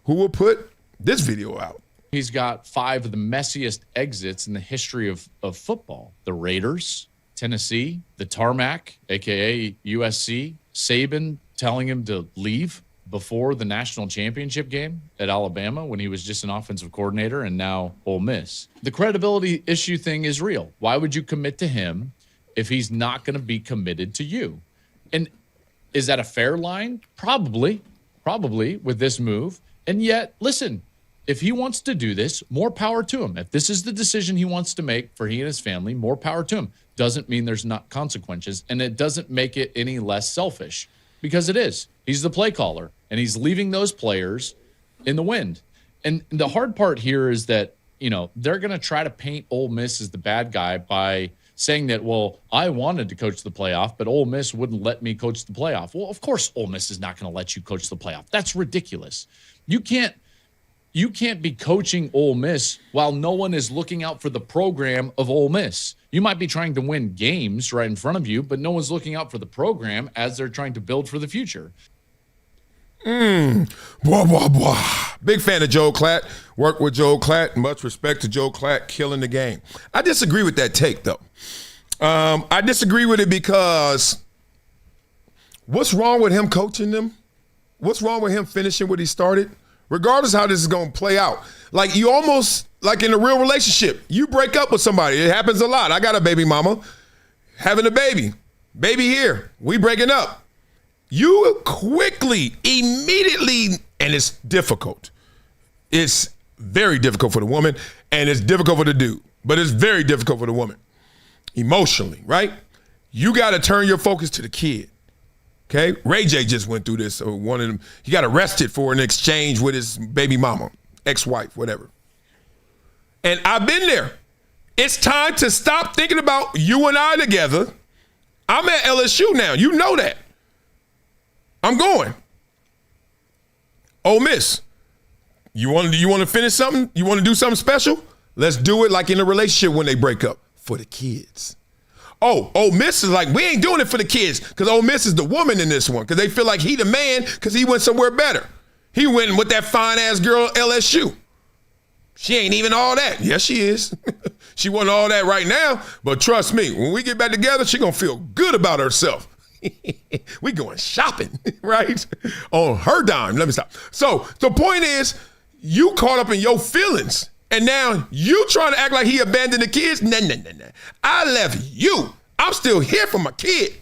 Speaker 3: who will put this video out.
Speaker 16: He's got 5 of the messiest exits in the history of football. The Raiders, Tennessee, the Tarmac, a.k.a. USC, Saban telling him to leave before the national championship game at Alabama when he was just an offensive coordinator, and now Ole Miss. The credibility issue thing is real. Why would you commit to him if he's not going to be committed to you? And is that a fair line? Probably with this move. And yet, listen, if he wants to do this, more power to him. If this is the decision he wants to make for he and his family, more power to him. Doesn't mean there's not consequences, and it doesn't make it any less selfish, because it is. He's the play caller, and he's leaving those players in the wind. And the hard part here is that, you know, they're going to try to paint Ole Miss as the bad guy by saying that, well, I wanted to coach the playoff, but Ole Miss wouldn't let me coach the playoff. Well, of course Ole Miss is not going to let you coach the playoff. That's ridiculous. You can't you can't be coaching Ole Miss while no one is looking out for the program of Ole Miss. You might be trying to win games right in front of you, but no one's looking out for the program as they're trying to build for the future.
Speaker 3: Blah, blah, blah. Big fan of Joe Klatt. Worked with Joe Klatt. Much respect to Joe Klatt killing the game. I disagree with that take, though. I disagree with it because what's wrong with him coaching them? What's wrong with him finishing what he started? Regardless of how this is going to play out. Like, you almost, like in a real relationship, you break up with somebody. It happens a lot. I got a baby mama having a baby. Baby here. We breaking up. You quickly, immediately, and it's difficult. It's very difficult for the woman, and it's difficult for the dude. But it's very difficult for the woman. Emotionally, right? You got to turn your focus to the kid. Okay? Ray J just went through this. One of them, he got arrested for an exchange with his baby mama, ex-wife, whatever. And I've been there. It's time to stop thinking about you and I together. I'm at LSU now. You know that. I'm going. Ole Miss. You want to finish something? You want to do something special? Let's do it like in a relationship when they break up. For the kids. Oh, Ole Miss is like, we ain't doing it for the kids because Ole Miss is the woman in this one because they feel like he the man because he went somewhere better. He went with that fine-ass girl LSU. She ain't even all that. Yes, she is. She wasn't all that right now, but trust me, when we get back together, she going to feel good about herself. We going shopping, right? On her dime. Let me stop. So the point is, you caught up in your feelings. And now you trying to act like he abandoned the kids? Nah. I left you. I'm still here for my kid.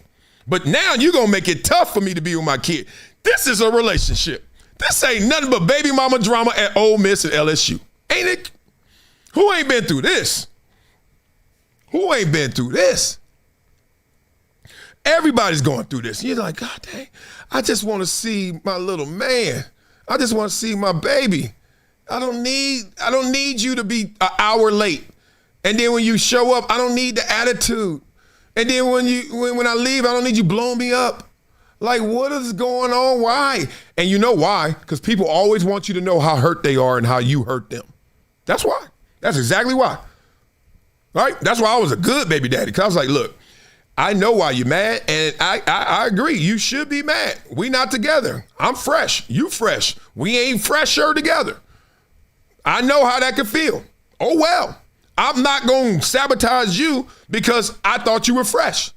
Speaker 3: But now you going to make it tough for me to be with my kid. This is a relationship. This ain't nothing but baby mama drama at Ole Miss and LSU. Ain't it? Who ain't been through this? Who ain't been through this? Everybody's going through this. You're like, God dang, I just want to see my little man. I just want to see my baby. I don't need you to be an hour late. And then when you show up, I don't need the attitude. And then when I leave, I don't need you blowing me up. Like, what is going on? Why? And you know why? Because people always want you to know how hurt they are and how you hurt them. That's why. That's exactly why. Right? That's why I was a good baby daddy. Because I was like, look, I know why you're mad, and I agree. You should be mad. We not together. I'm fresh. You fresh. We ain't fresher together. I know how that could feel. Oh, well, I'm not going to sabotage you because I thought you were fresh.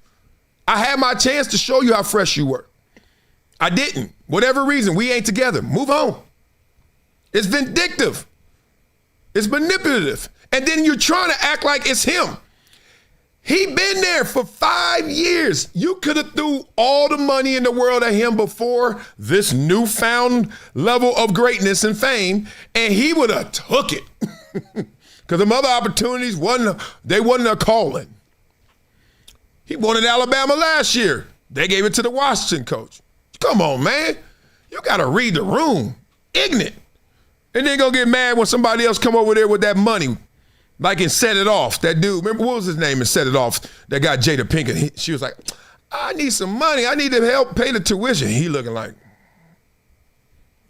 Speaker 3: I had my chance to show you how fresh you were. I didn't. Whatever reason, we ain't together. Move on. It's vindictive. It's manipulative. And then you're trying to act like it's him. He been there for 5 years. You could have threw all the money in the world at him before this newfound level of greatness and fame, and he would have took it. Because them other opportunities wasn't a calling. He wanted Alabama last year. They gave it to the Washington coach. Come on, man. You got to read the room. Ignorant. And then go get mad when somebody else come over there with that money. Like in Set It Off, that dude, remember what was his name in Set It Off? That guy Jada Pinkett. She was like, I need some money. I need to help pay the tuition. He looking like,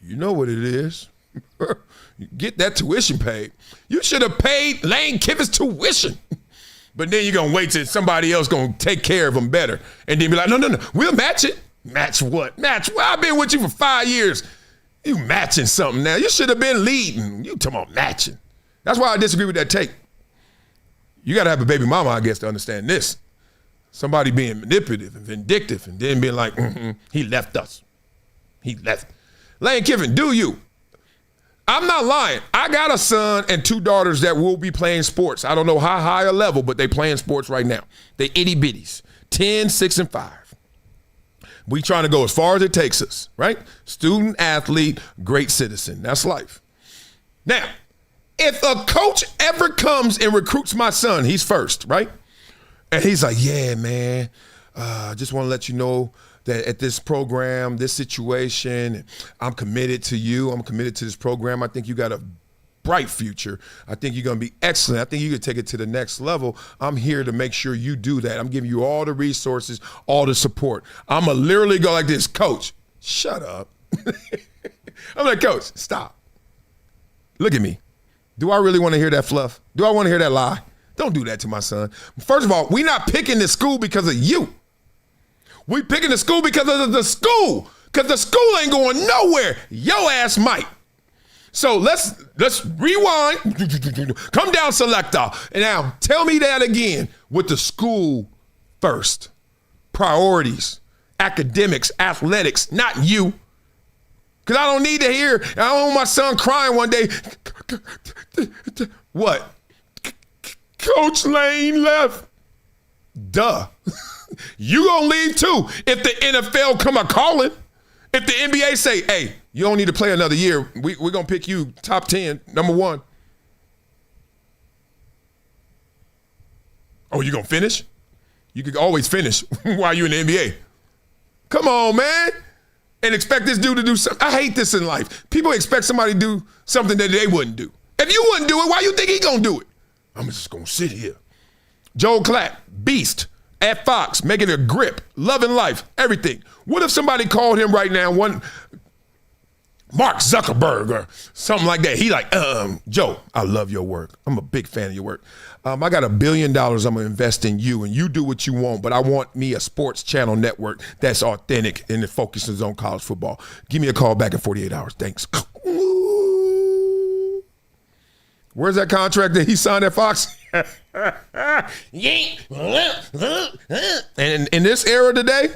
Speaker 3: you know what it is. Get that tuition paid. You should have paid Lane Kiffin's tuition. But then you're going to wait till somebody else going to take care of him better. And then be like, no, we'll match it. Match what? Match what? I've been with you for 5 years. You matching something now. You should have been leading. You talking about matching. That's why I disagree with that take. You got to have a baby mama, I guess, to understand this. Somebody being manipulative and vindictive and then being like, he left us. He left. Lane Kiffin, do you? I'm not lying. I got a son and 2 daughters that will be playing sports. I don't know how high a level, but they playing sports right now. They itty bitties, 10, 6, and 5. We trying to go as far as it takes us, right? Student, athlete, great citizen. That's life. Now, if a coach ever comes and recruits my son, he's first, right? And he's like, yeah, man, I just want to let you know that at this program, this situation, I'm committed to you. I'm committed to this program. I think you got a bright future. I think you're going to be excellent. I think you could take it to the next level. I'm here to make sure you do that. I'm giving you all the resources, all the support. I'm going to literally go like this, Coach, shut up. I'm like, Coach, stop. Look at me. Do I really want to hear that fluff? Do I want to hear that lie? Don't do that to my son. First of all, we're not picking this school because of you. We picking the school because of the school. Because the school ain't going nowhere. Yo ass might. So let's rewind. Come down, selector. And now tell me that again with the school first. Priorities, academics, athletics, not you. Because I don't need to hear, I don't want my son crying one day. What? Coach Lane left. Duh. You gonna leave too if the NFL come a calling. If the NBA say, hey, you don't need to play another year, we're gonna pick you top 10, number 1. Oh, you gonna finish? You could always finish while you're in the NBA. Come on, man. And expect this dude to do something. I hate this in life. People expect somebody to do something that they wouldn't do. If you wouldn't do it, why you think he gonna do it? I'm just gonna sit here. Joel Klatt, beast, at Fox, making a grip, loving life, everything. What if somebody called him right now, one Mark Zuckerberg or something like that? He like, Joe, I love your work. I'm a big fan of your work. I got $1 billion I'm gonna invest in you, and you do what you want, but I want me a sports channel network that's authentic and that focuses on college football. Give me a call back in 48 hours. Thanks. Where's that contract that he signed at Fox? And in this era today,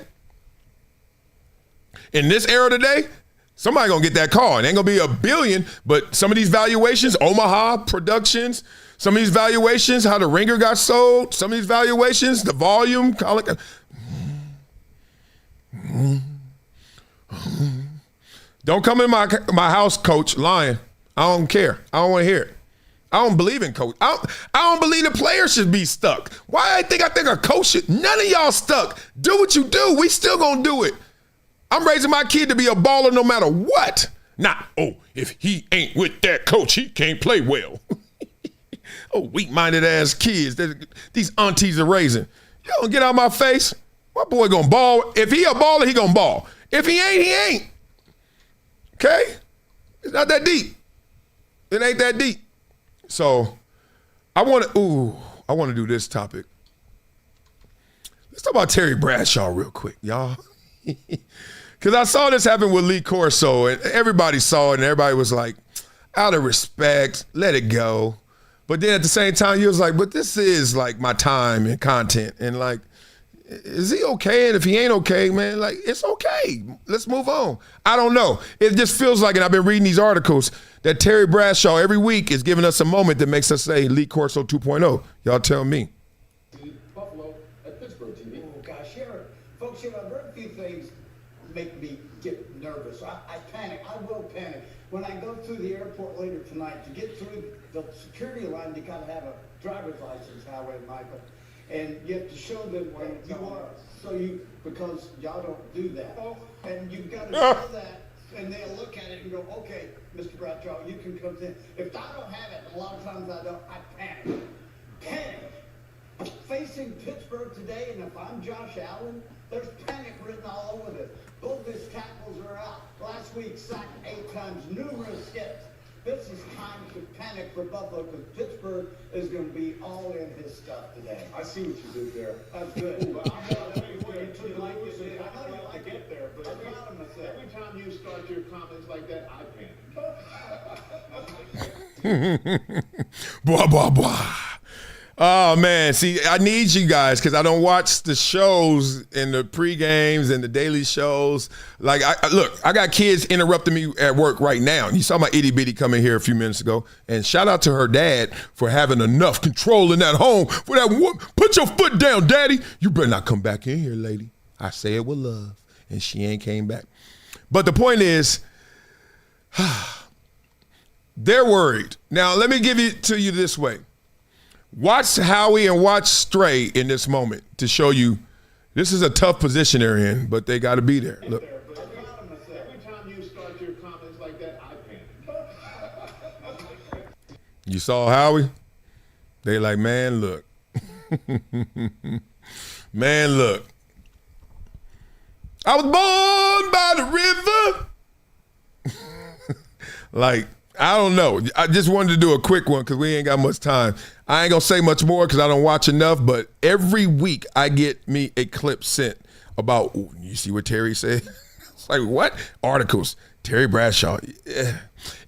Speaker 3: somebody gonna get that call. It ain't gonna be $1 billion, but some of these valuations, Omaha Productions, some of these valuations, how the Ringer got sold, some of these valuations, the volume, don't come in my house, coach, lying. I don't care. I don't want to hear it. I don't believe in coach. I don't believe the players should be stuck. Why I think a coach should? None of y'all stuck. Do what you do. We still gonna do it. I'm raising my kid to be a baller no matter what. Not, if he ain't with that coach, he can't play well. Weak-minded ass kids that these aunties are raising. You don't get out of my face. My boy gonna ball. If he a baller, he gonna ball. If he ain't, he ain't. Okay? It's not that deep. It ain't that deep. So I want to do this topic. Let's talk about Terry Bradshaw real quick, y'all. Because I saw this happen with Lee Corso, and everybody saw it, and everybody was like, out of respect, let it go. But then at the same time, you was like, but this is like my time and content. And like, is he okay? And if he ain't okay, man, like, it's okay. Let's move on. I don't know. It just feels like, and I've been reading these articles, that Terry Bradshaw every week is giving us a moment that makes us say Lee Corso 2.0. Y'all tell me.
Speaker 17: Buffalo at Pittsburgh TV. Oh, gosh, folks, I've heard a few things make me get nervous. I panic. I will panic. When I go through the airport later tonight, to get through the security line, you got to have a driver's license, Howard and Michael. And you have to show them where you are. Because y'all don't do that. And you've got to show that, and they'll look at it and go, okay, Mr. Bradshaw, you can come in. If I don't have it, a lot of times I don't, I panic. Facing Pittsburgh today, and if I'm Josh Allen, there's panic written all over this. Both his tackles are out. Last week, sacked 8 times, numerous hits. This is time to panic for Buffalo because Pittsburgh is going to be all in his stuff today.
Speaker 5: I see what you did there.
Speaker 17: That's good.
Speaker 5: Well, I'm not telling you what you like what you did. I know you like to get there, but every time you start your comments like that, I panic.
Speaker 3: Blah, blah, blah. Oh, man. See, I need you guys because I don't watch the shows and the pre-games and the daily shows. Like, look, I got kids interrupting me at work right now. You saw my itty-bitty come in here a few minutes ago. And shout out to her dad for having enough control in that home. For that woman. Put your foot down, daddy. You better not come back in here, lady. I say it with love. And she ain't came back. But the point is, they're worried. Now, let me give it to you this way. Watch Howie and watch Stray in this moment to show you this is a tough position they're in, but they got to be there. Look.
Speaker 5: Every time you start your comments like that, I panic.
Speaker 3: You saw Howie? They like, man, look. Man, look. I was born by the river. Like, I don't know. I just wanted to do a quick one because we ain't got much time. I ain't going to say much more because I don't watch enough, but every week I get me a clip sent about, you see what Terry said? It's like, what? Articles. Terry Bradshaw. Yeah.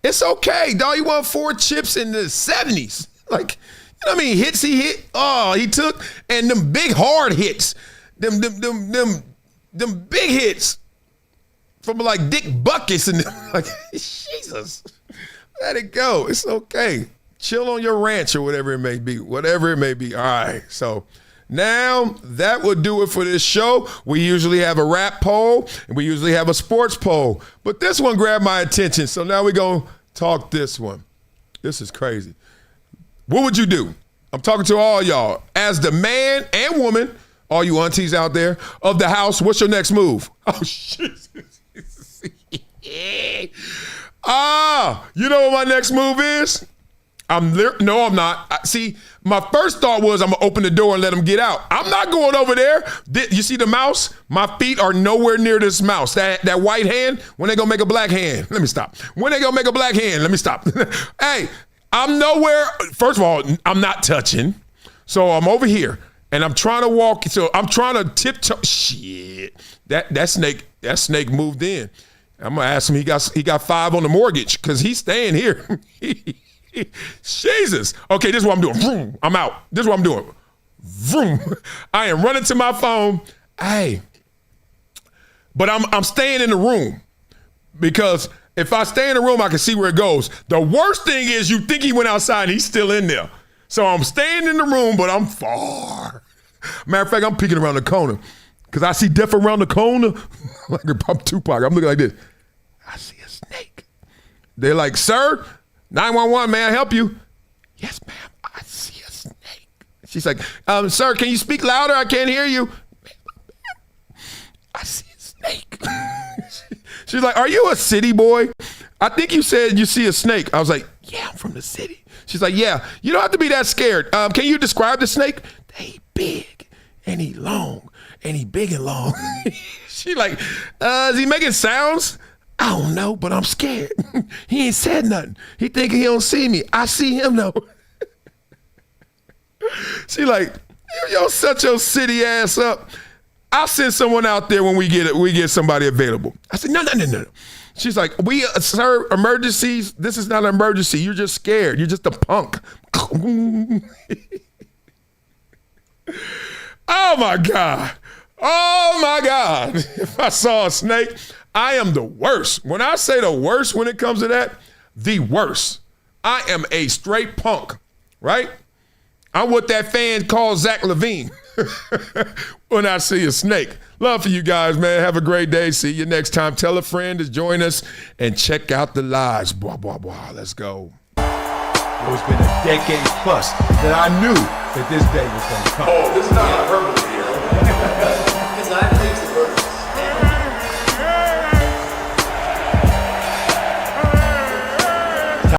Speaker 3: It's okay, dog. He won 4 chips in the 70s. Like, you know what I mean? Hits he hit. Oh, he took. And them big hard hits. Them big hits from like Dick Buckets and like, Jesus. Let it go. It's okay. Chill on your ranch or whatever it may be. Whatever it may be. All right. So now that will do it for this show. We usually have a rap poll and we usually have a sports poll. But this one grabbed my attention. So now we're going to talk this one. This is crazy. What would you do? I'm talking to all y'all. As the man and woman, all you aunties out there, of the house, what's your next move? Oh, shit. You know what my next move is? No, I'm not. See, my first thought was I'm going to open the door and let them get out. I'm not going over there. You see the mouse? My feet are nowhere near this mouse. That white hand, when they going to make a black hand? Let me stop. When they going to make a black hand? Let me stop. Hey, I'm nowhere. First of all, I'm not touching. So I'm over here and I'm trying to walk. So I'm trying to tiptoe. Shit. That snake moved in. I'm gonna ask him. He got 5 on the mortgage because he's staying here. Jesus. Okay, this is what I'm doing. Vroom. I'm out. This is what I'm doing. Vroom. I am running to my phone. Hey, but I'm staying in the room because if I stay in the room, I can see where it goes. The worst thing is you think he went outside and he's still in there. So I'm staying in the room, but I'm far. Matter of fact, I'm peeking around the corner. Because I see death around the corner. Like I'm Tupac. I'm looking like this. I see a snake. They're like, sir, 911, may I help you? Yes, ma'am, I see a snake. She's like, sir, can you speak louder? I can't hear you. I see a snake. She's like, are you a city boy? I think you said you see a snake. I was like, yeah, I'm from the city. She's like, yeah, you don't have to be that scared. Can you describe the snake? He big and he long. And he big and long. She like, is he making sounds? I don't know, but I'm scared. He ain't said nothing. He thinking he don't see me. I see him though. She like, yo, shut your city ass up. I'll send someone out there when we get somebody available. I said, no. She's like, sir, emergencies. This is not an emergency. You're just scared. You're just a punk. Oh my God. Oh my God. If I saw a snake, I am the worst. When I say the worst when it comes to that, the worst. I am a straight punk, right? I'm what that fan calls Zach LaVine when I see a snake. Love for you guys, man. Have a great day. See you next time. Tell a friend to join us and check out the lives. Blah, blah, blah. Let's go.
Speaker 18: It's been a decade plus that I knew that this day was going to come.
Speaker 13: Oh, this is not hyperbole.